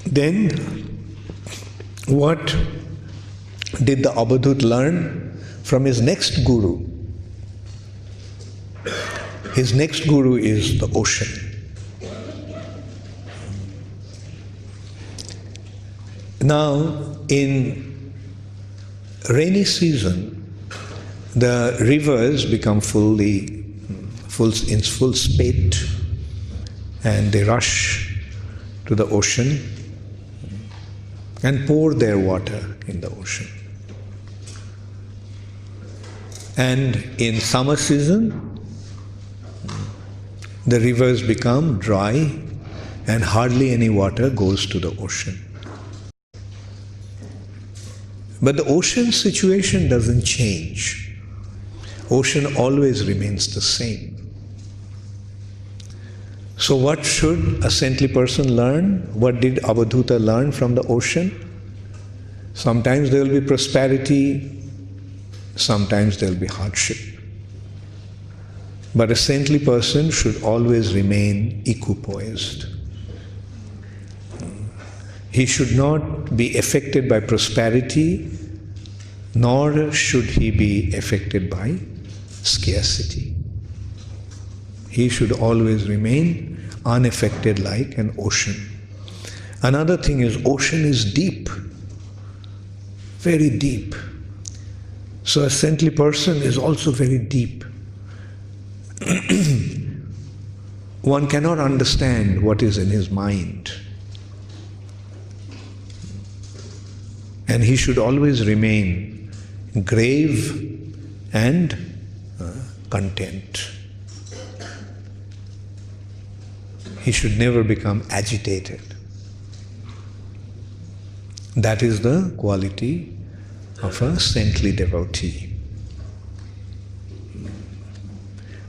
Then, what did the Avadhut learn from his next guru? His next guru is the ocean. Now, in rainy season, the rivers become in full spate, and they rush to the ocean and pour their water in the ocean. And in summer season, the rivers become dry and hardly any water goes to the ocean. But the ocean situation doesn't change. Ocean always remains the same. So what should a saintly person learn? What did Avadhuta learn from the ocean? Sometimes there will be prosperity, sometimes there will be hardship. But a saintly person should always remain equipoised. He should not be affected by prosperity, nor should he be affected by scarcity. He should always remain unaffected like an ocean. Another thing is, ocean is deep, very deep. So a saintly person is also very deep. One cannot understand what is in his mind. And he should always remain grave and content. He should never become agitated. That is the quality of a saintly devotee.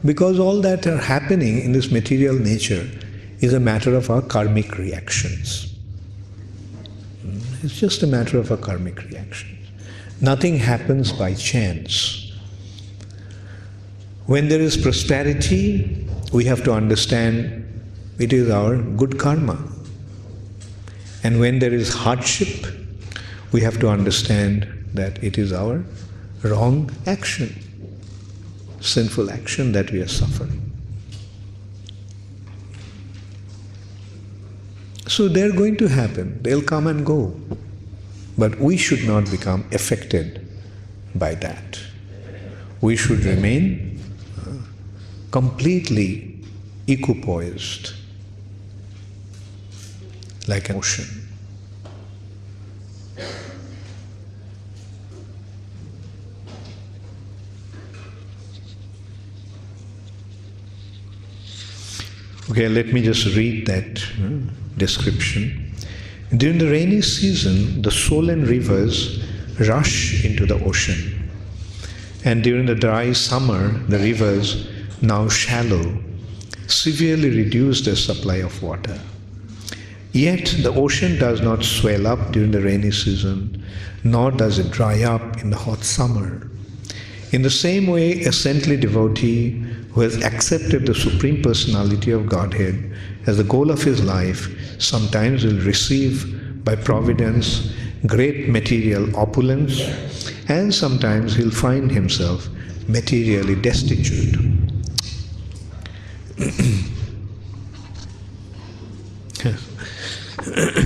Because all that are happening in this material nature is a matter of our karmic reactions. It's just a matter of our karmic reactions. Nothing happens by chance. When there is prosperity, we have to understand it is our good karma. And when there is hardship, we have to understand that it is our wrong action, sinful action that we are suffering. So they're going to happen, they'll come and go. But we should not become affected by that. We should remain completely equipoised, like an ocean. Okay, let me just read that description. During the rainy season, the swollen rivers rush into the ocean. And during the dry summer, the rivers, now shallow, severely reduce their supply of water. Yet the ocean does not swell up during the rainy season, nor does it dry up in the hot summer. In the same way, a saintly devotee who has accepted the Supreme Personality of Godhead as the goal of his life sometimes will receive by providence great material opulence, and sometimes he'll find himself materially destitute.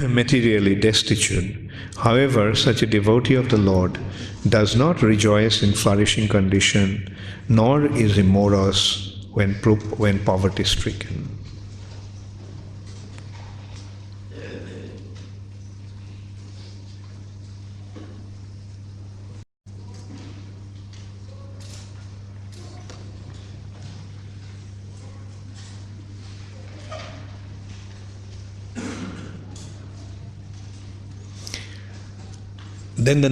Materially destitute. However, such a devotee of the Lord does not rejoice in flourishing condition, nor is he morose when poverty stricken. Then the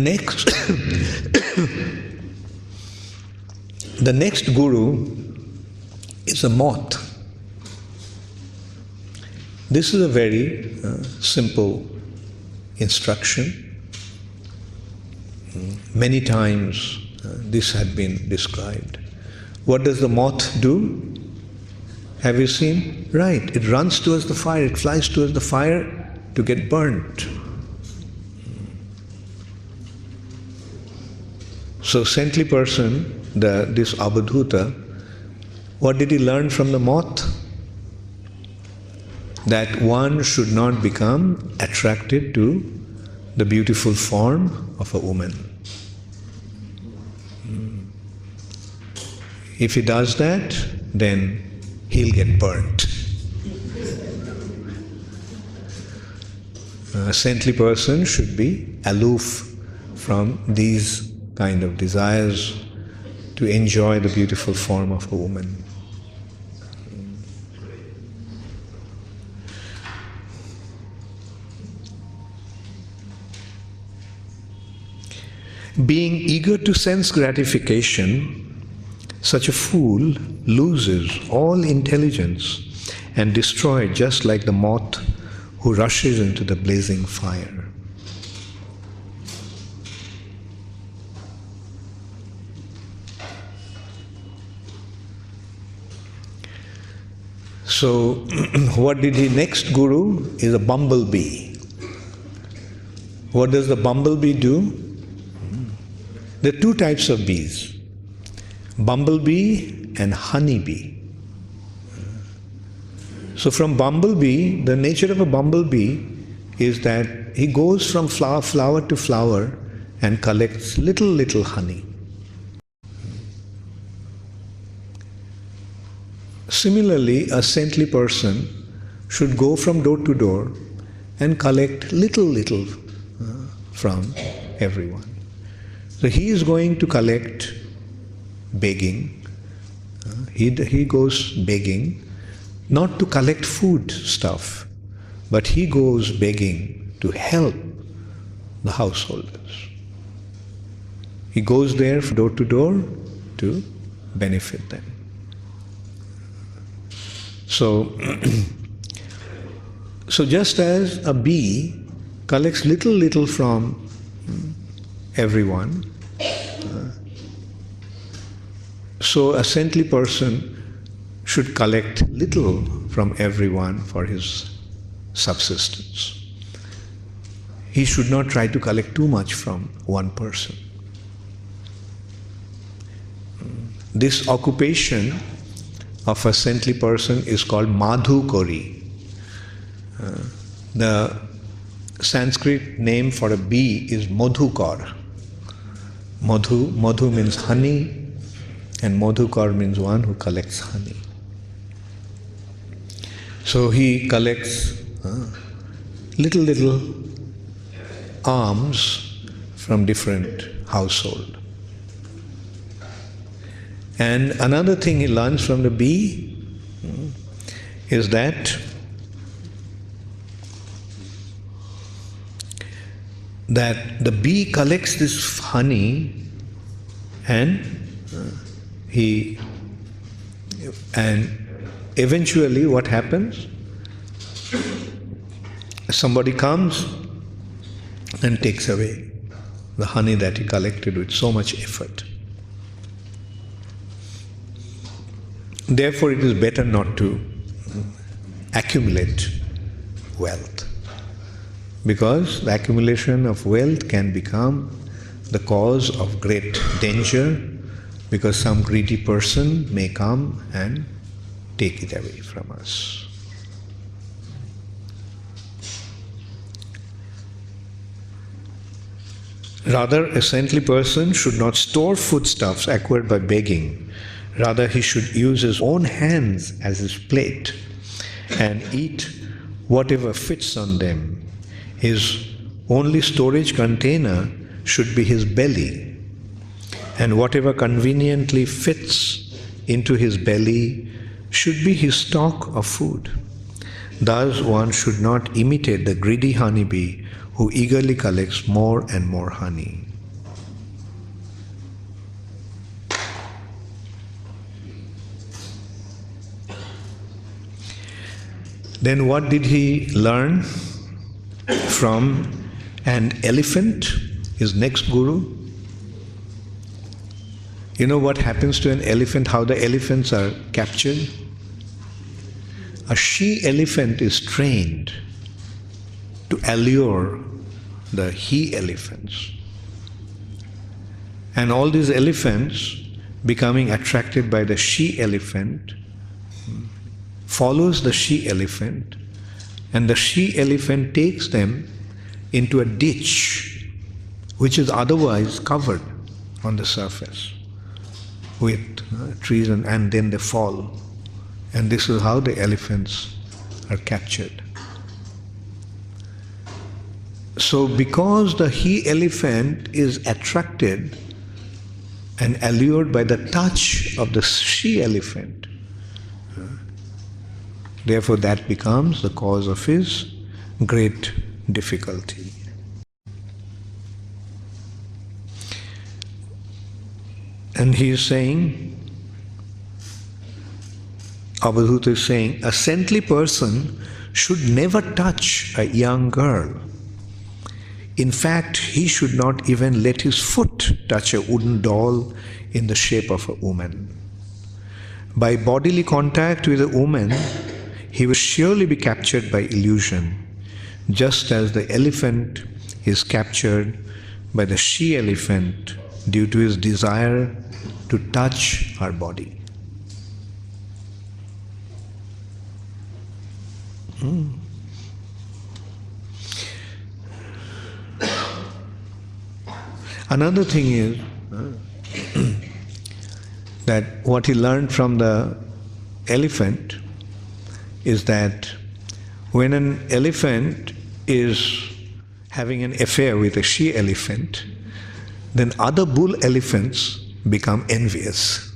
next guru is a moth. This is a very simple instruction. Many times this had been described. What does the moth do? Have you seen? Right, it runs towards the fire, it flies towards the fire to get burnt. So saintly person, this Avadhuta, what did he learn from the moth? That one should not become attracted to the beautiful form of a woman. If he does that, then he'll get burnt. A saintly person should be aloof from these kind of desires to enjoy the beautiful form of a woman. Being eager to sense gratification, such a fool loses all intelligence and destroyed just like the moth who rushes into the blazing fire. So, what did he next guru is a bumblebee. What does the bumblebee do? There are two types of bees, bumblebee and honeybee. So from bumblebee, the nature of a bumblebee is that he goes from flower to flower and collects little honey. Similarly, a saintly person should go from door to door and collect little from everyone. So he is going to collect begging. He goes begging, not to collect food stuff, but he goes begging to help the householders. He goes there from door to door to benefit them. So, so just as a bee collects little from everyone, so a saintly person should collect little from everyone for his subsistence. He should not try to collect too much from one person. This occupation of a saintly person is called madhukari. The Sanskrit name for a bee is madhukar. Madhu means honey, and madhukar means one who collects honey. So he collects little alms from different household. And another thing he learns from the bee is that the bee collects this honey and eventually what happens? Somebody comes and takes away the honey that he collected with so much effort. Therefore, it is better not to accumulate wealth, because the accumulation of wealth can become the cause of great danger, because some greedy person may come and take it away from us. Rather, a saintly person should not store foodstuffs acquired by begging. Rather, he should use his own hands as his plate and eat whatever fits on them. His only storage container should be his belly, and whatever conveniently fits into his belly should be his stock of food. Thus, one should not imitate the greedy honeybee who eagerly collects more and more honey. Then what did he learn from an elephant, his next guru? You know what happens to an elephant, how the elephants are captured? a she elephant is trained to allure the he elephants. And all these elephants, becoming attracted by the she elephant, follows the she elephant, and the she elephant takes them into a ditch which is otherwise covered on the surface with trees, and then they fall. And this is how the elephants are captured. So because the he elephant is attracted and allured by the touch of the she elephant, therefore that becomes the cause of his great difficulty. And he is saying, Avadhuta is saying, a saintly person should never touch a young girl. In fact, he should not even let his foot touch a wooden doll in the shape of a woman. By bodily contact with a woman, he will surely be captured by illusion, just as the elephant is captured by the she elephant due to his desire to touch her body. Another thing is that what he learned from the elephant is that when an elephant is having an affair with a she elephant, then other bull elephants become envious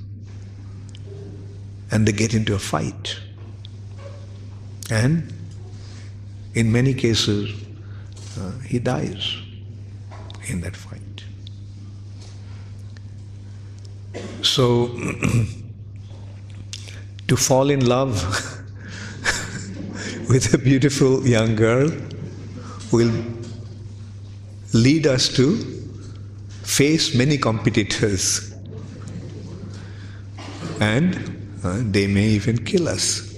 and they get into a fight. And in many cases, he dies in that fight. So, to fall in love with a beautiful young girl will lead us to face many competitors, and they may even kill us.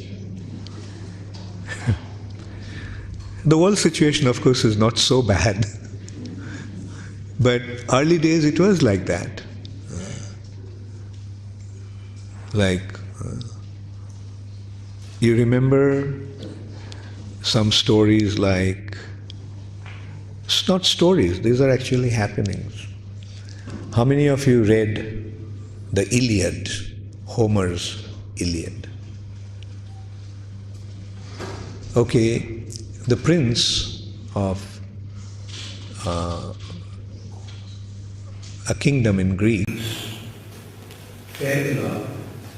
The world situation, of course, is not so bad, but early days it was like that. You remember some stories like, it's not stories, these are actually happenings. How many of you read the Iliad, Homer's Iliad? Okay, the prince of a kingdom in Greece fell in love.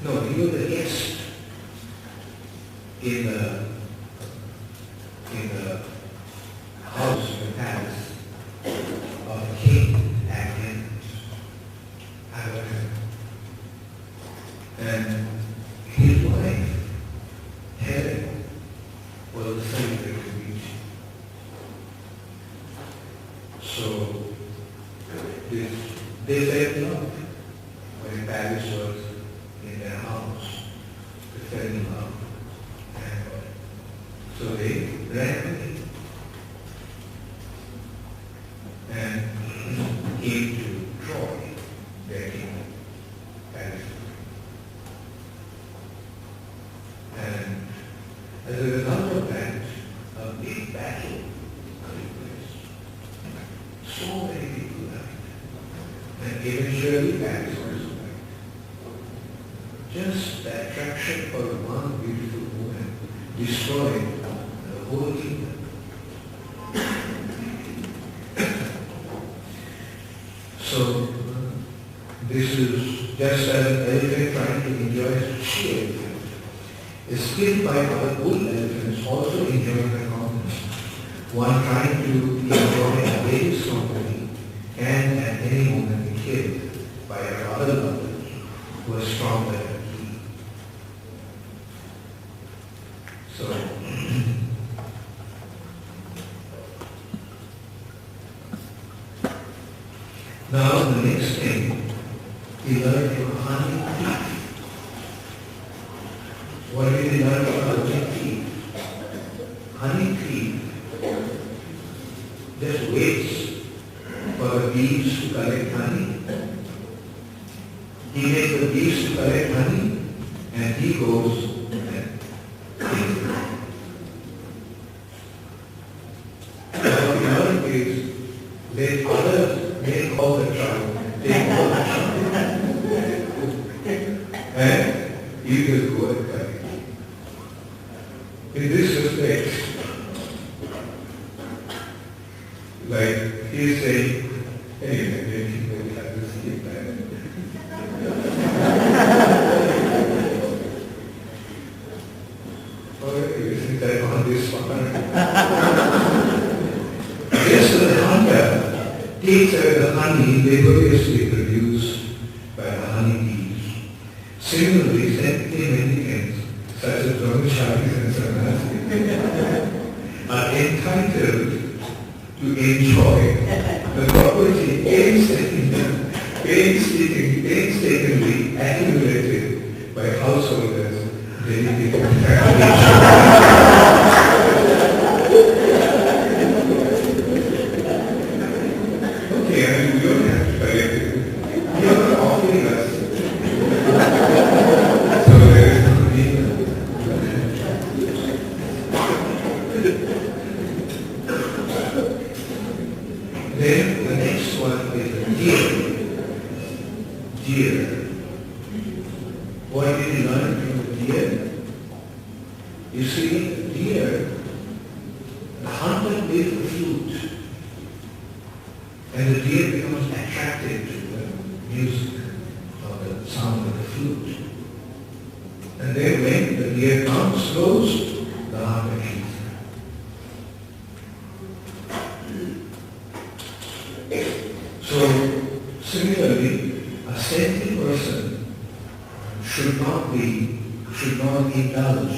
No, he was a guest in the house, the palace of a king and and his wife, Helen, was the celebrated beauty. So they fell in love when Paris was in their house. They fell in love. And so they ran away and came to Troy, their kingdom, Paris. And as a result of that, a big battle took place. So many people died. And eventually Paris was survived. Just the attraction for one beautiful woman destroyed the whole kingdom. So this is just as an elephant trying to enjoy a she elephant is killed by other bull elephants also enjoying the company. One trying to enjoy a baby's company can at any moment be killed by a other mother who is stronger than he. So now the next thing he learned from a hunting thief. What did he learn from a hunting thief? just waits for the bees to collect honey. He makes the bees to collect honey and he goes and takes it. But in other case, let others make all the trouble, take all the trouble. And he just go and collect. In this respect, like he is saying, anyway, maybe we have to skip that. Isn't that on this one? Yes, the hunter takes the honey laboriously produced by the honeybees. Similarly, saintly mendicants, such as brahmacharis and sannyasis, are entitled to enjoy the property painstakingly accumulated by householders dedicated to cultivation. Okay, I mean, we don't have to collect it. You are not offering us. So there is no need. Then the next one is the deer. Deer. What did he learn from the deer? You see, the deer, the hunter plays the flute, and the deer becomes attracted to the music or the sound of the flute. And then when the deer comes close, the hunter kills him. So, similarly, a saintly person should not indulge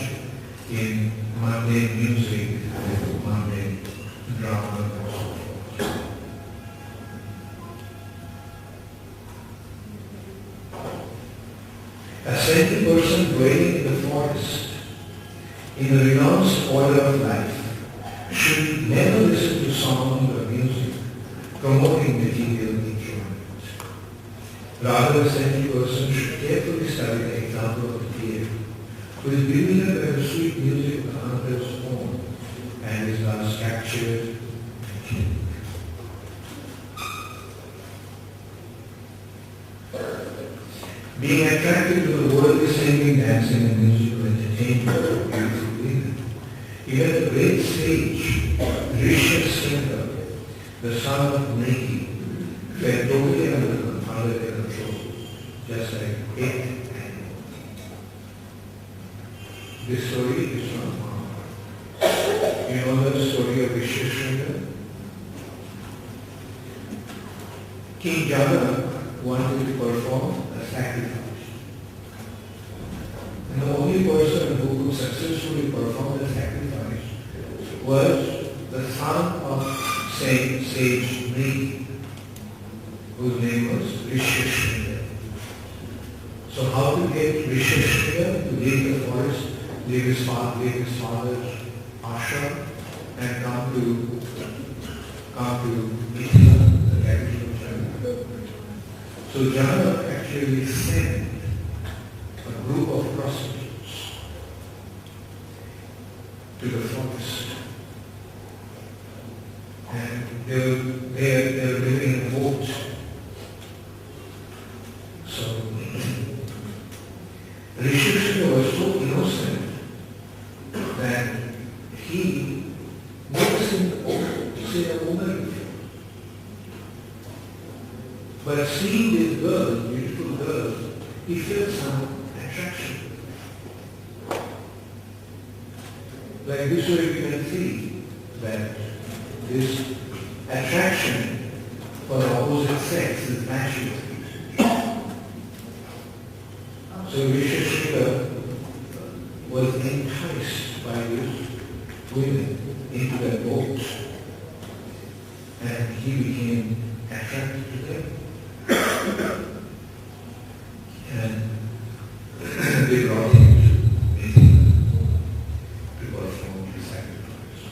in mundane music, mundane drama, and so forth. A saintly person dwelling in the forest, in the renounced order of life, should never listen to songs or music promoting material enjoyment. Rather, a saintly person should carefully study the example of the deer, who is bewildered by the sweet music of the hunter's horn and is thus captured and killed. Being attracted to the worldly singing, dancing, and musical entertainment of beautiful women, even the great sage, Rishabh, the son of Niki, fell totally under their control, just like eight animals. This story is from Mahabharata. You know the story of Rishabh? King Jana wanted to perform a sacrifice. And the only person who could successfully perform the sacrifice was the son of sage Niki, whose name was Rishabh. So how to get Rishabh to leave the forest, leave his father's ashram, and come to Gita, the capital of China. So Jana actually sent a group of prostitutes to the forest. And they were living in a boat. So Rishabh was so innocent that he never seen a woman before. But seeing this girl, beautiful girl, he felt some attraction. Like this way we can see that this attraction for the opposite sex is natural. So Rishabh was enticed by these women into the boat, and he became attracted to them. And they brought him to perform the sacrifice.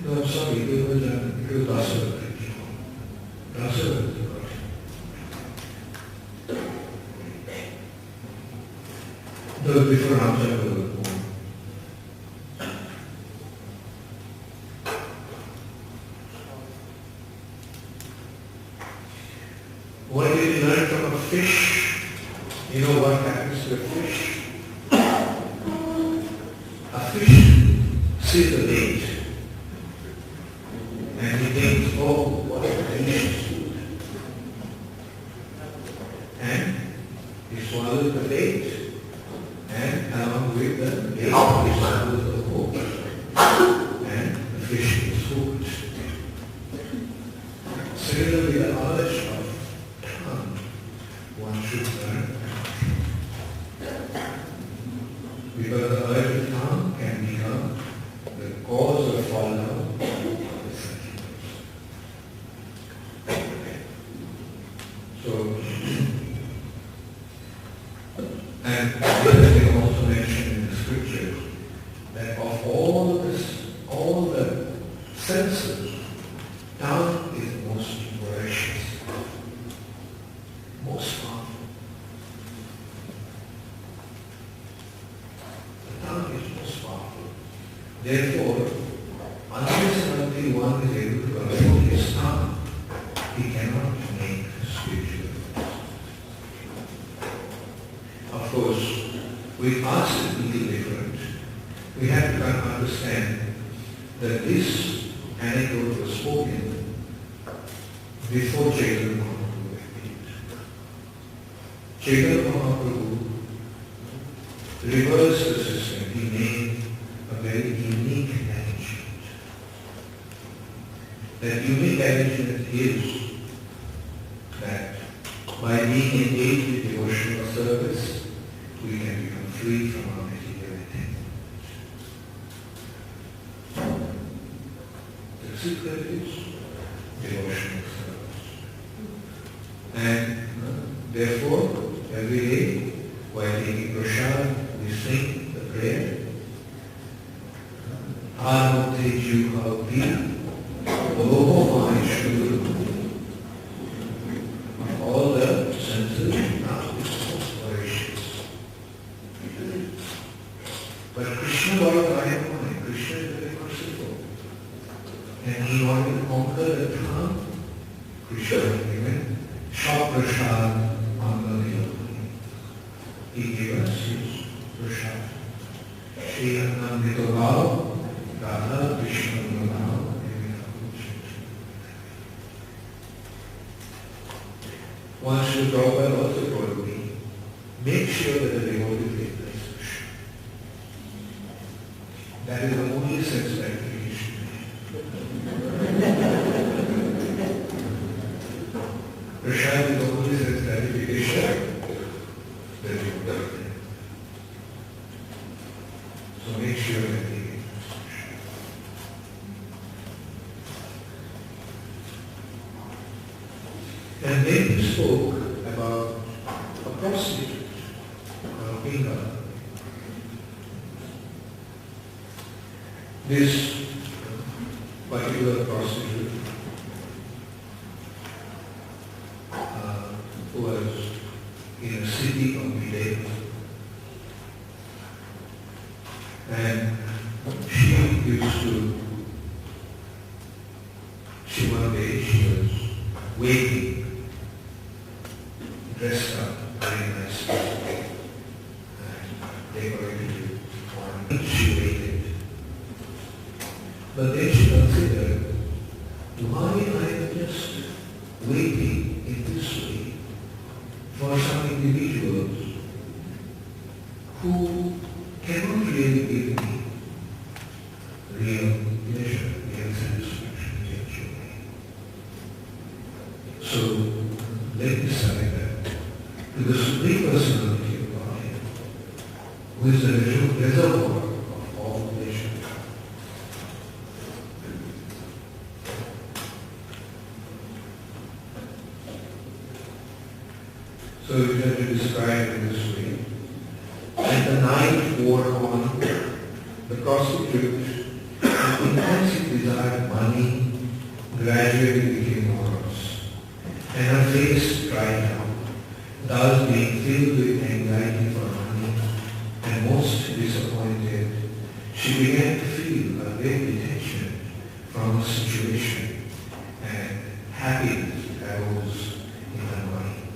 No, I'm sorry, it was Dasara. Dasara is the God. That was before Ramchandra was born. What did you learn from a fish? You know what happens to a fish? A fish sees the bait and he thinks, oh, what a delicious food. And he swallows the bait and along with the bait he swallows the hook. And the fish is hooked. Similarly, the knowledge of tongue, one should learn. Because the urge of tongue can become the cause of fall down of the sacrifice. So, and they also mentioned in the scripture that of all the senses, tongue is the most voracious, most powerful. The tongue is most powerful. Therefore, unless and until one is able to control his tongue, he cannot make spiritual advances. Of course, with us it will be different. We have to understand that this anecdote was spoken before Chaitanya Mahaprabhu appeared. Chaitanya Mahaprabhu reversed the system. He made a very unique arrangement. That unique arrangement is that by being engaged with devotional service, we can become free from our material entanglements. The secret is devotional service. And therefore, every day, while taking prasad, we sing the prayer. Anante Juhavdi, Loho Maheshwara. All the senses now is voracious. But Krishna was Rayamani. Krishna is very merciful. And he wanted to conquer the tongue. Krishna given Shaprashad Mangalayamani. He gave us his prashad. Shri Annamrita Bhav, Radha Krishna Bhav. One should Prabhupada also told me, make sure that the devotee takes the expression. That is the only sense gratification. Prashad is the only sense gratification that you get. So make sure that you take the expression. And then he spoke about a prostitute, a Pinga. This particular prostitute was in a city of Uddhav, and one day she was waiting, dressed up very nicely, and decorated with she waited. But then she considered, why I am just waiting in this way for some individuals who cannot really give me real pleasure, real satisfaction, real joy. So let me surrender to the Supreme Personality of Godhead, who is the reservoir of all pleasure. So you have to describe in this way. As the night wore on, the prostitute, who intensely desired money, gradually became morose, and her face dried up, thus being filled with anxiety for money and most disappointed, she began to feel a great detachment from her situation, and happiness arose in her mind.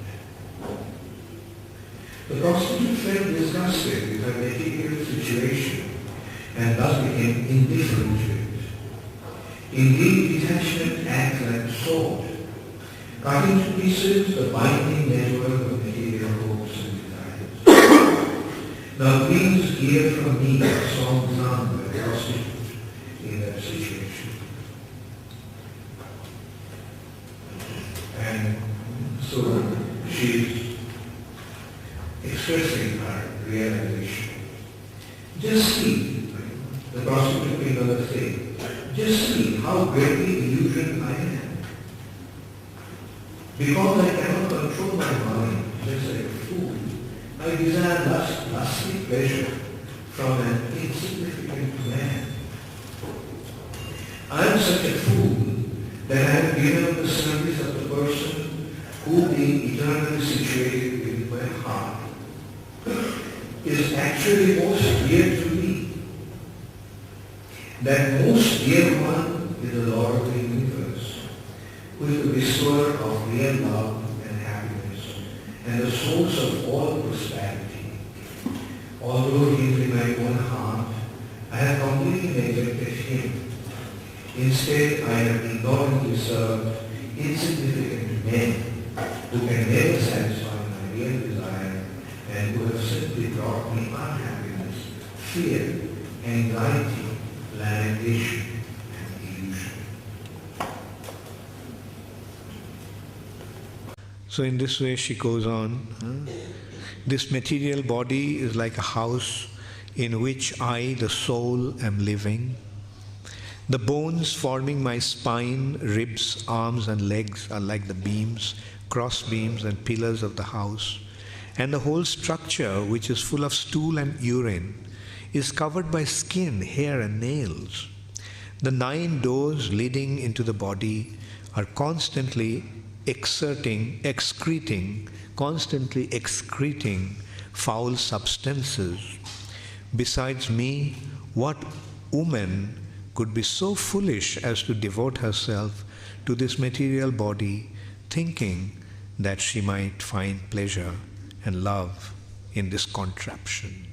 The prostitute felt disgusted with her material situation and thus became indifferent to it. Indeed, detachment acts like a sword, cutting to pieces the binding network of material hopes and desires. Now please hear from me a song sung by a prostitute in that situation. And so she's expressing her realization. Just see, the prostitute in another state, just see how greatly illusioned I am. Because I cannot control my mind, just like a fool, I desire lusty pleasure from an insignificant man. I am such a fool that I have given up the service of the person who, being eternally situated within my heart, is actually most dear to me. That most dear one is the Lord of the universe, who is the bestower of real love and happiness, and the source of all prosperity. Although he is in my own heart, I have completely neglected him. Instead, I have ignorantly served insignificant men who can never satisfy my real desire and who have simply brought me unhappiness, fear, anxiety, lamentation, and illusion. So in this way she goes on. This material body is like a house in which I, the soul, am living. The bones forming my spine, ribs, arms and legs are like the beams, cross beams and pillars of the house. And the whole structure, which is full of stool and urine, is covered by skin, hair and nails. The 9 doors leading into the body are constantly excreting foul substances. Besides me, what woman could be so foolish as to devote herself to this material body, thinking that she might find pleasure and love in this contraption?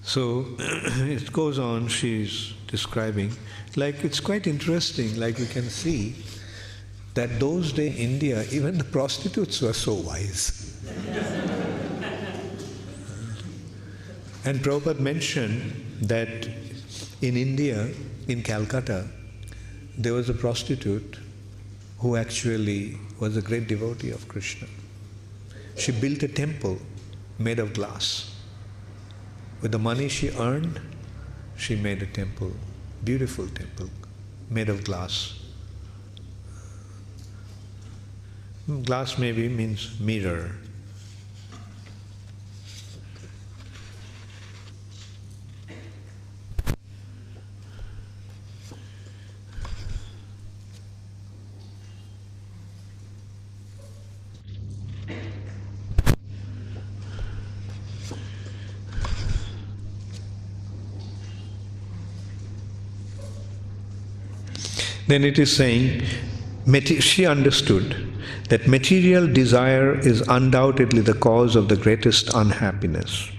So it goes on, she's describing, like it's quite interesting, like we can see that those days in India, even the prostitutes were so wise. And Prabhupada mentioned that in India, in Calcutta, there was a prostitute who actually was a great devotee of Krishna. She built a temple made of glass. With the money she earned, she made a temple, beautiful temple, made of glass. Glass maybe means mirror. Then it is saying, she understood that material desire is undoubtedly the cause of the greatest unhappiness,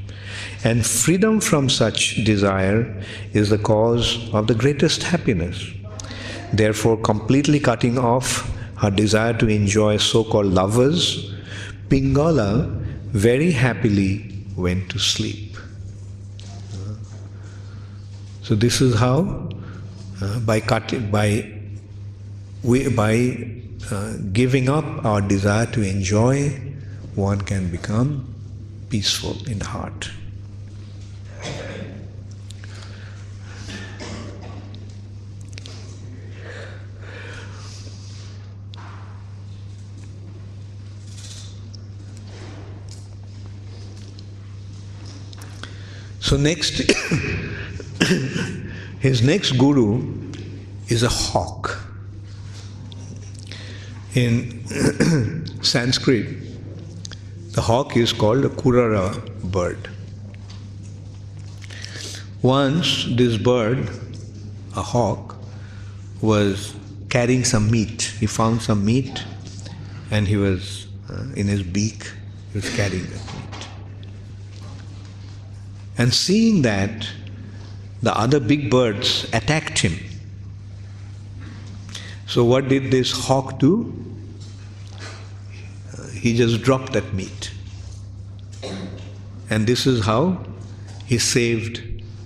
and freedom from such desire is the cause of the greatest happiness. Therefore, completely cutting off her desire to enjoy so-called lovers, Pingala very happily went to sleep. So this is how, by giving up our desire to enjoy, one can become peaceful in heart. So next, his next guru is a hawk. In Sanskrit, the hawk is called a kurara bird. Once this bird, a hawk, was carrying some meat. He found some meat and he was in his beak, he was carrying that meat. And seeing that, the other big birds attacked him. So what did this hawk do? He just dropped that meat. And this is how he saved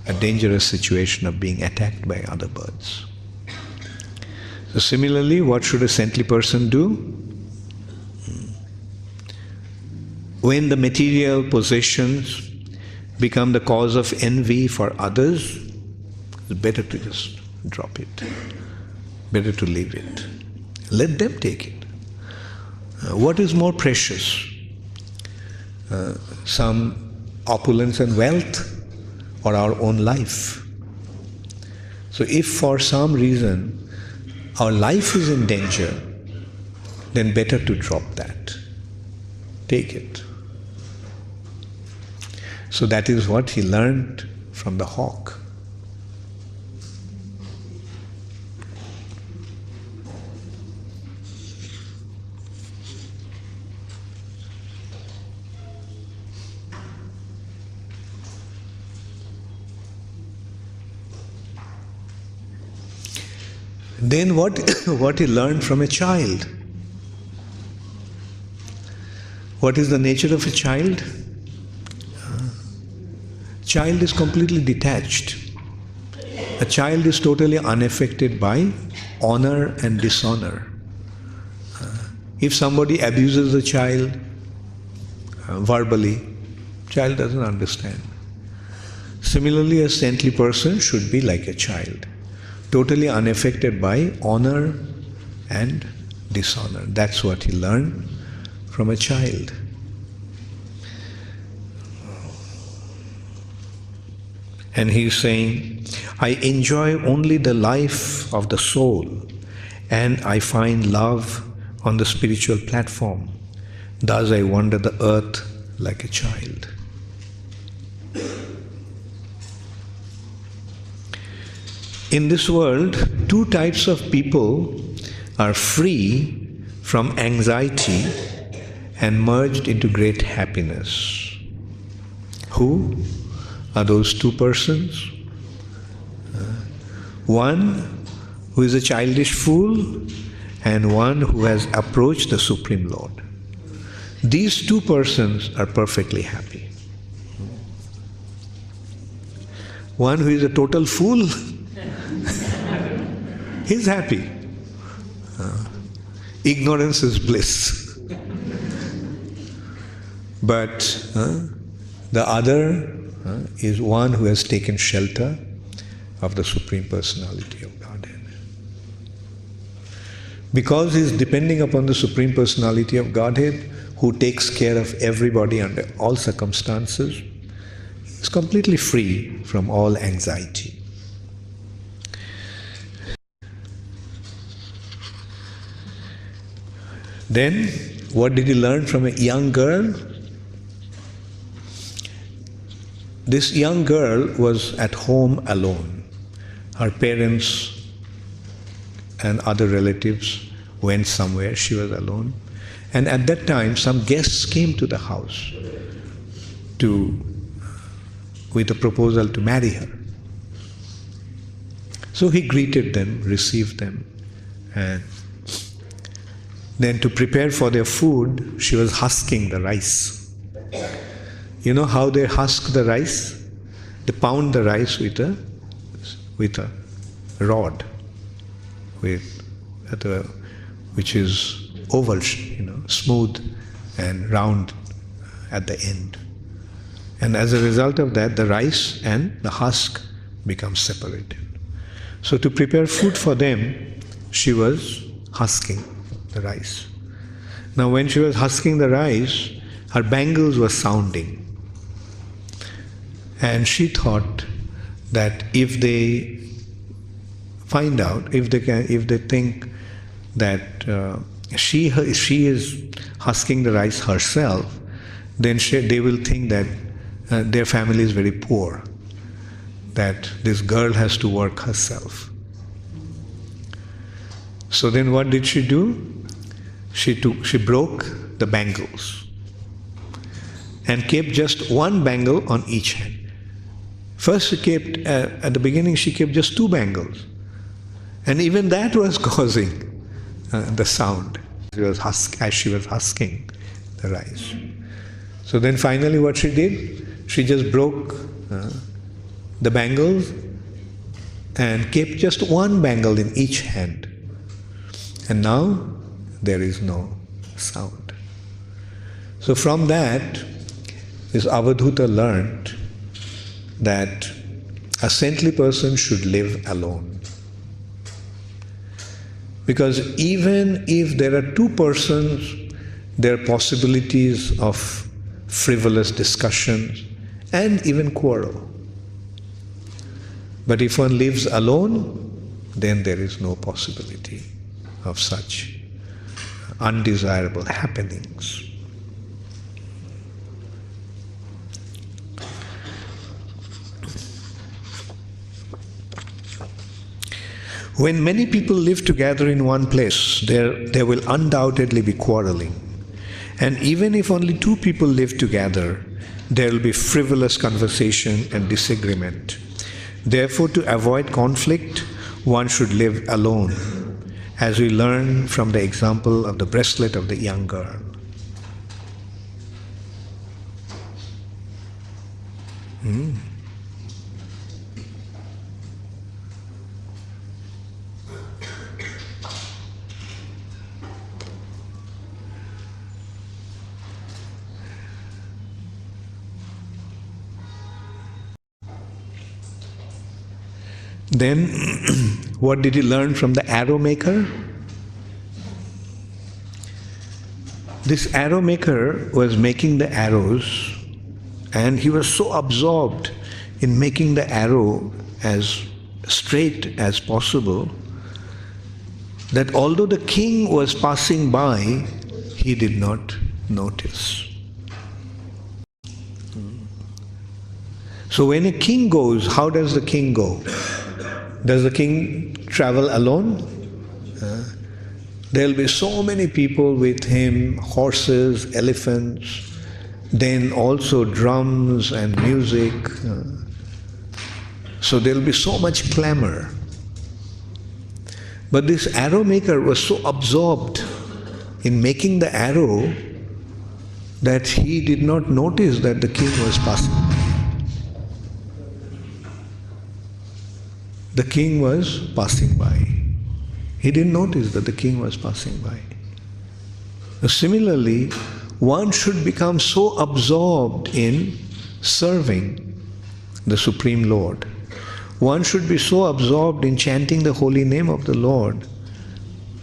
a dangerous situation of being attacked by other birds. So similarly, what should a saintly person do? When the material possessions become the cause of envy for others, it's better to just drop it. Better to leave it. Let them take it. What is more precious? Some opulence and wealth, or our own life? So if for some reason our life is in danger, then better to drop that. Take it. So that is what he learned from the hawk. Then what he learned from a child? What is the nature of a child? Child is completely detached. A child is totally unaffected by honor and dishonor. If somebody abuses a child verbally, child doesn't understand. Similarly, a saintly person should be like a child, totally unaffected by honor and dishonor. That's what he learned from a child. And he's saying, I enjoy only the life of the soul, and I find love on the spiritual platform. Thus I wander the earth like a child. In this world, two types of people are free from anxiety and merged into great happiness. Who are those two persons? One who is a childish fool and one who has approached the Supreme Lord. These two persons are perfectly happy. One who is a total fool, he's happy. Ignorance is bliss. But the other is one who has taken shelter of the Supreme Personality of Godhead. Because he is depending upon the Supreme Personality of Godhead, who takes care of everybody under all circumstances, he is completely free from all anxiety. Then, what did he learn from a young girl? This young girl was at home alone. Her parents and other relatives went somewhere. She was alone. And at that time, some guests came to the house with a proposal to marry her. So he greeted them, received them, and then to prepare for their food, she was husking the rice. You know how they husk the rice? They pound the rice with a rod, which is oval, smooth and round at the end. And as a result of that, the rice and the husk become separated. So to prepare food for them, she was husking the rice. Now when she was husking the rice, her bangles were sounding. And she thought that if they find out, if they think that she is husking the rice herself, then they will think that their family is very poor, that this girl has to work herself. So then what did she do? She broke the bangles and kept just one bangle on each hand. First she kept, at the beginning she kept just 2 bangles. And even that was causing the sound as she was husking the rice. So then finally what she did, she just broke the bangles and kept just 1 bangle in each hand. And now there is no sound. So from that, this Avadhuta learned that a saintly person should live alone. Because even if there are 2 persons, there are possibilities of frivolous discussions and even quarrel. But if one lives alone, then there is no possibility of such undesirable happenings. When many people live together in one place, there will undoubtedly be quarreling. And even if only 2 people live together, there will be frivolous conversation and disagreement. Therefore, to avoid conflict, one should live alone, as we learn from the example of the bracelet of the young girl. Then, what did he learn from the arrow maker? This arrow maker was making the arrows, and he was so absorbed in making the arrow as straight as possible that although the king was passing by, he did not notice. So when a king goes, how does the king go? Does the king travel alone? There will be so many people with him, horses, elephants, then also drums and music. So there will be so much clamor. But this arrow maker was so absorbed in making the arrow that he did not notice that the king was passing. The king was passing by. He didn't notice that the king was passing by. Similarly, one should become so absorbed in serving the Supreme Lord. One should be so absorbed in chanting the holy name of the Lord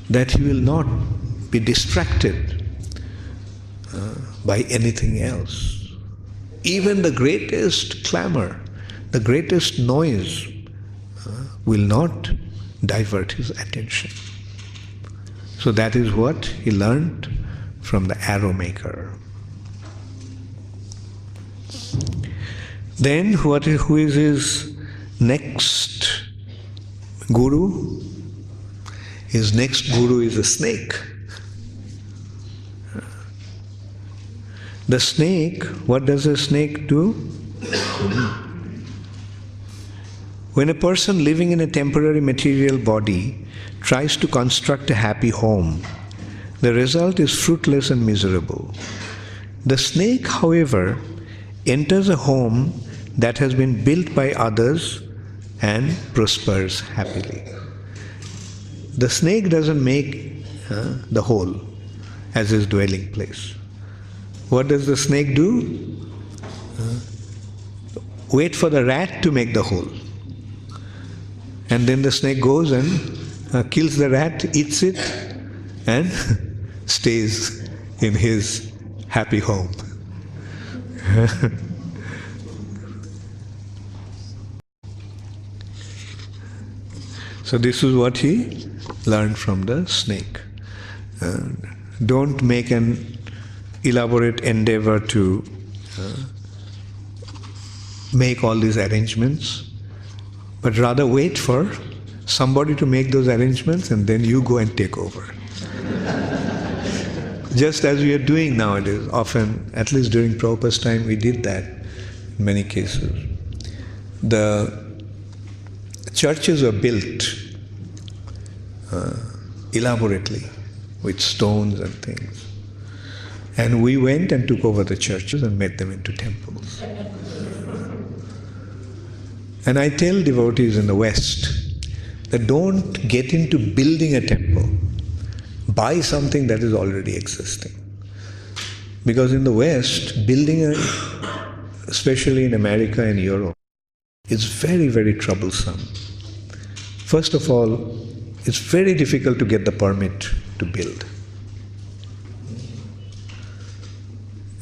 that he will not be distracted by anything else. Even the greatest clamor, the greatest noise will not divert his attention. So that is what he learned from the arrow maker. Then who is his next guru? His next guru is a snake. The snake, what does a snake do? When a person living in a temporary material body tries to construct a happy home, the result is fruitless and miserable. The snake, however, enters a home that has been built by others and prospers happily. The snake doesn't make the hole as his dwelling place. What does the snake do? Wait for the rat to make the hole. And then the snake goes and kills the rat, eats it, and stays in his happy home. So this is what he learned from the snake. Don't make an elaborate endeavor to make all these arrangements, but rather wait for somebody to make those arrangements and then you go and take over. Just as we are doing nowadays, often, at least during Prabhupada's time, we did that in many cases. The churches were built elaborately with stones and things. And we went and took over the churches and made them into temples. And I tell devotees in the West that don't get into building a temple. Buy something that is already existing. Because in the West, building especially in America and Europe, is very, very troublesome. First of all, it's very difficult to get the permit to build.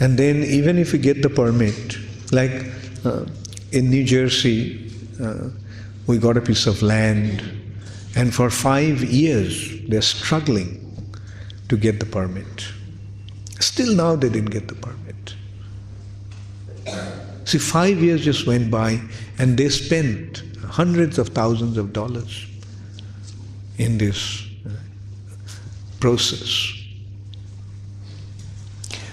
And then even if you get the permit, like in New Jersey, we got a piece of land, and for 5 years they're struggling to get the permit. Still now they didn't get the permit. See, 5 years just went by and they spent hundreds of thousands of dollars in this process.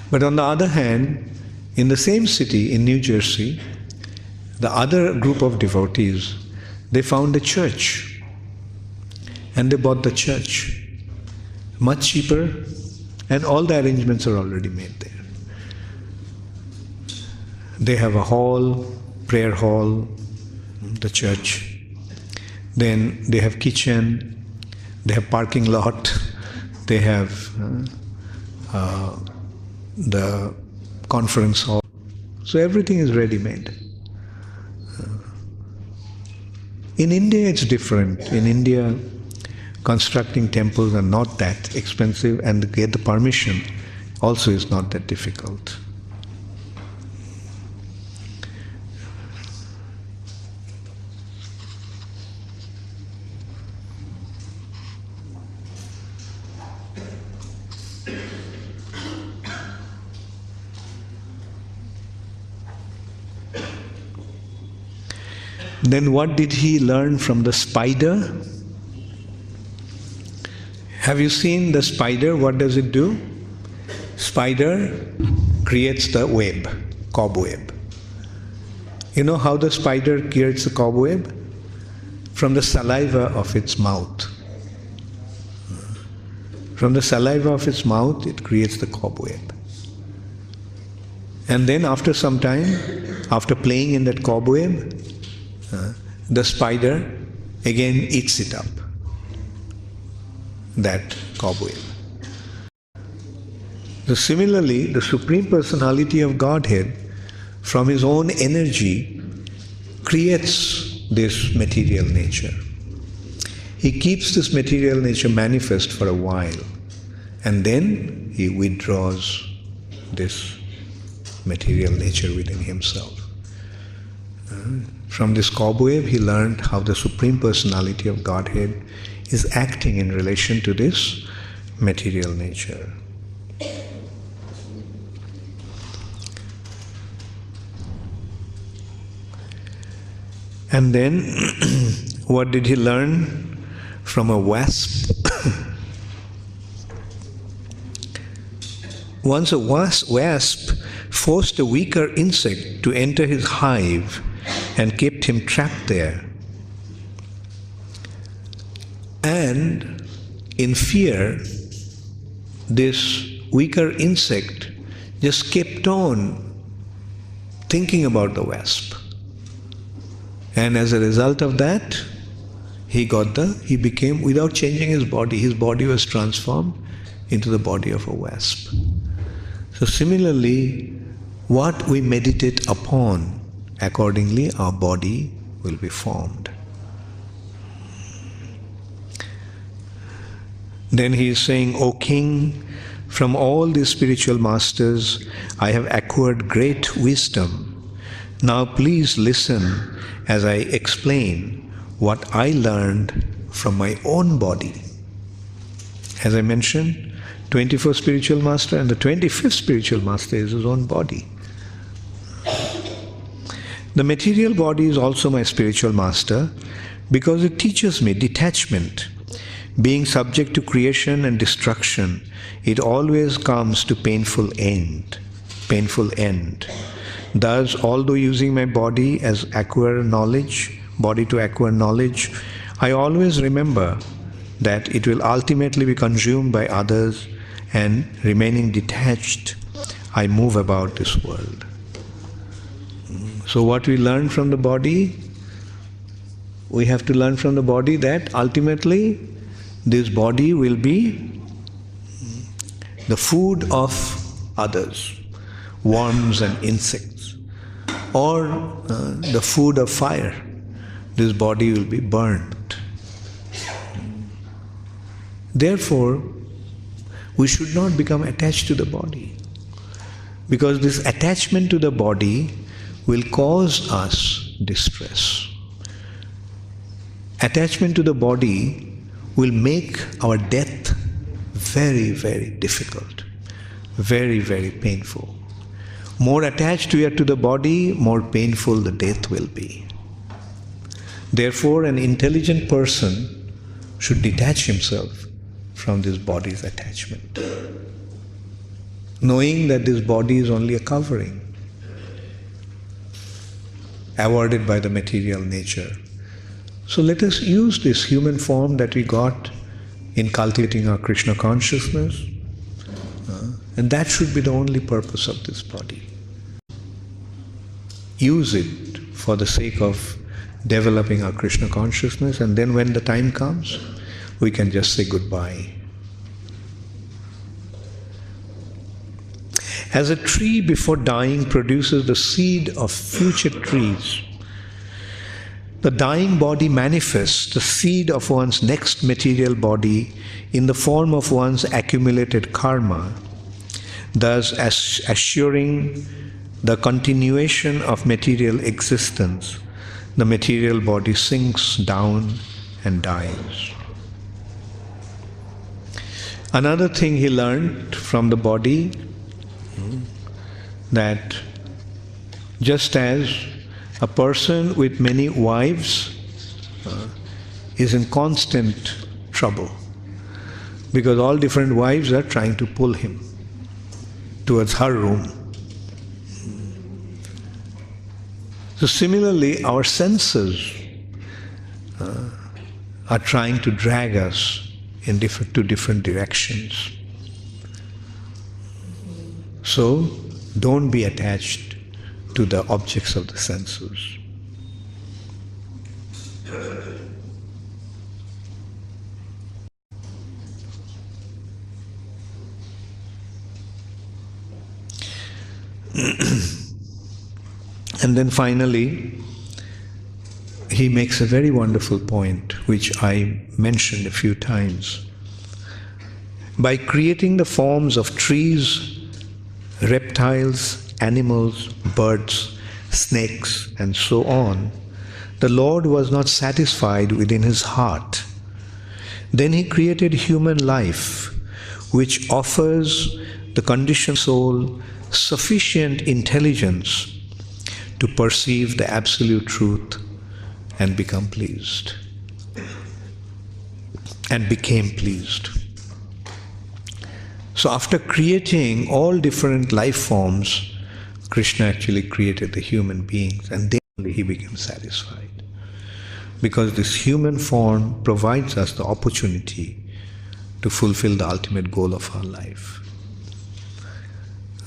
But on the other hand, in the same city, in New Jersey, the other group of devotees, they found a church and they bought the church. Much cheaper, and all the arrangements are already made there. They have a hall, prayer hall, the church. Then they have kitchen, they have parking lot, they have the conference hall. So everything is ready-made. In India it's different. In India, constructing temples are not that expensive, and to get the permission also is not that difficult. Then what did he learn from the spider? Have you seen the spider? What does it do? Spider creates the web, cobweb. You know how the spider creates the cobweb? From the saliva of its mouth. From the saliva of its mouth, it creates the cobweb. And then after some time, after playing in that cobweb, the spider again eats it up, that cobweb. So similarly, the Supreme Personality of Godhead, from His own energy, creates this material nature. He keeps this material nature manifest for a while, and then He withdraws this material nature within Himself. From this cobweb, he learned how the Supreme Personality of Godhead is acting in relation to this material nature. And then, what did he learn from a wasp? Once a wasp forced a weaker insect to enter his hive and kept him trapped there. And in fear, this weaker insect just kept on thinking about the wasp. And as a result of that, he became, without changing his body was transformed into the body of a wasp. So similarly, what we meditate upon, accordingly our body will be formed. Then he is saying, O King, from all these spiritual masters I have acquired great wisdom. Now please listen as I explain what I learned from my own body. As I mentioned, 24th spiritual master and the 25th spiritual master is his own body. The material body is also my spiritual master because it teaches me detachment. Being subject to creation and destruction, it always comes to painful end. Thus, although using my body as body to acquire knowledge, I always remember that it will ultimately be consumed by others, and remaining detached, I move about this world. So what we learn from the body, we have to learn from the body that ultimately this body will be the food of others, worms and insects, or the food of fire. This body will be burnt. Therefore, we should not become attached to the body, because this attachment to the body will cause us distress. Attachment to the body will make our death very, very difficult, very, very painful. More attached we are to the body, more painful the death will be. Therefore, an intelligent person should detach himself from this body's attachment, knowing that this body is only a covering awarded by the material nature. So let us use this human form that we got in cultivating our Krishna consciousness, and that should be the only purpose of this body. Use it for the sake of developing our Krishna consciousness, and then when the time comes, we can just say goodbye. As a tree before dying produces the seed of future trees, the dying body manifests the seed of one's next material body in the form of one's accumulated karma, thus assuring the continuation of material existence. The material body sinks down and dies. Another thing he learned from the body, that just as a person with many wives is in constant trouble, because all different wives are trying to pull him towards her room. So similarly, our senses are trying to drag us in different directions. So don't be attached to the objects of the senses. And then finally, he makes a very wonderful point, which I mentioned a few times. By creating the forms of trees, reptiles, animals, birds, snakes, and so on, the Lord was not satisfied within his heart. Then he created human life, which offers the conditioned soul sufficient intelligence to perceive the absolute truth and become pleased, and became pleased. So after creating all different life forms, Krishna actually created the human beings, and then only he became satisfied. Because this human form provides us the opportunity to fulfill the ultimate goal of our life.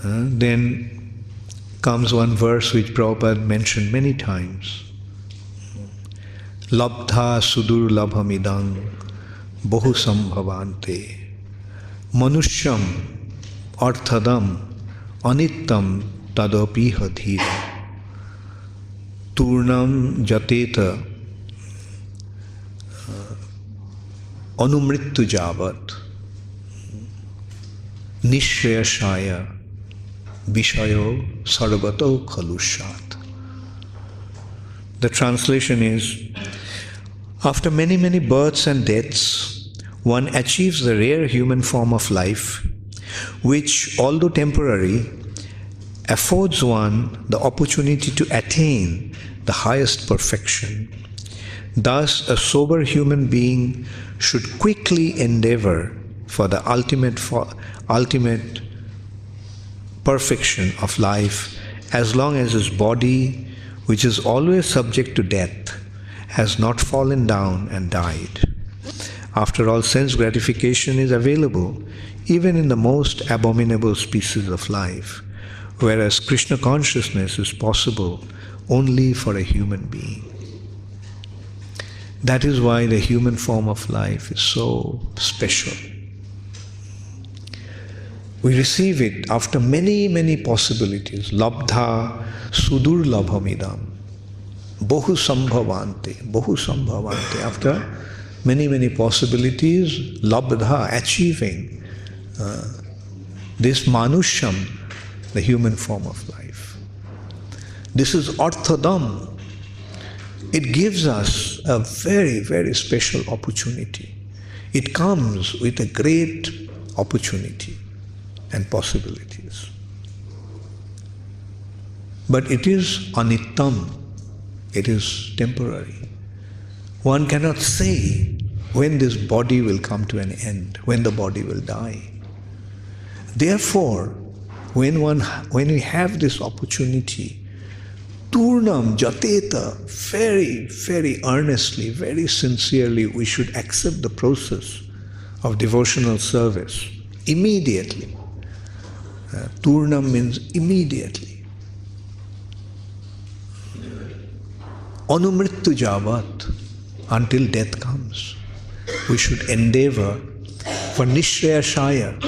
Then comes one verse which Prabhupada mentioned many times. Labdha sudur labhamidang bahu sambhavante manushyam arthadam anittam tadapiha dhira turnam jateta anumrittu javat nishrayashaya Vishayo sarvato khalushat. The translation is, After many, many births and deaths, one achieves the rare human form of life, which, although temporary, affords one the opportunity to attain the highest perfection. Thus, a sober human being should quickly endeavor for the ultimate perfection of life, as long as his body, which is always subject to death, has not fallen down and died. After all, sense gratification is available even in the most abominable species of life, whereas Krishna consciousness is possible only for a human being. That is why the human form of life is so special. We receive it after many, many possibilities. Labdha sudur labhamidam. Bohu sambhavante. After many, many possibilities, labdha, achieving this manusham, the human form of life. This is arthadam. It gives us a very, very special opportunity. It comes with a great opportunity and possibilities. But it is anittam. It is temporary. One cannot say when this body will come to an end, when the body will die. Therefore, when we have this opportunity, Turnam Jateta, very, very earnestly, very sincerely, we should accept the process of devotional service immediately. Turnam means immediately. Anumrittu javat, until death comes. We should endeavor for Nishraya Shaya,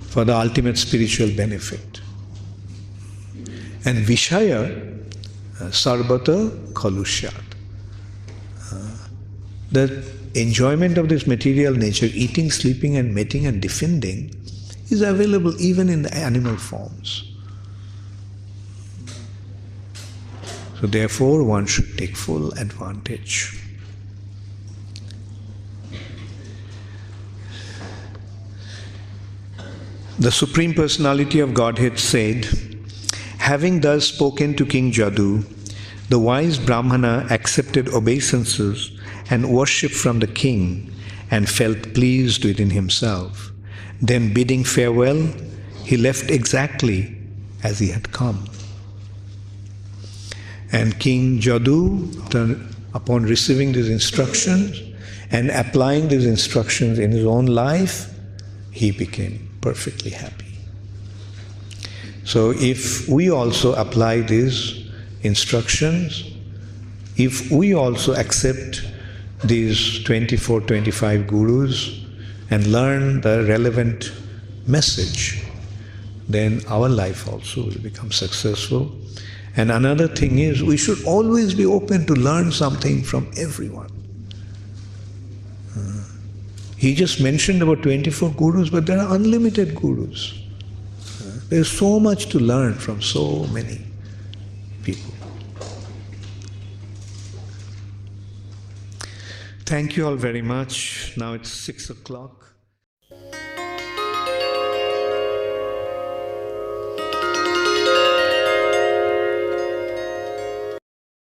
for the ultimate spiritual benefit. And Vishaya, Sarvata Khalushyat. The enjoyment of this material nature, eating, sleeping and mating and defending, is available even in the animal forms. So therefore one should take full advantage. The Supreme Personality of Godhead said, having thus spoken to King Jadu, the wise Brahmana accepted obeisances and worship from the king and felt pleased within himself. Then bidding farewell, he left exactly as he had come. And King Jadu, upon receiving these instructions and applying these instructions in his own life, he became perfectly happy. So if we also apply these instructions, if we also accept these 24, 25 gurus and learn the relevant message, then our life also will become successful. And another thing is, we should always be open to learn something from everyone. He just mentioned about 24 gurus, but there are unlimited gurus. There is so much to learn from so many people. Thank you all very much. Now it's 6 o'clock.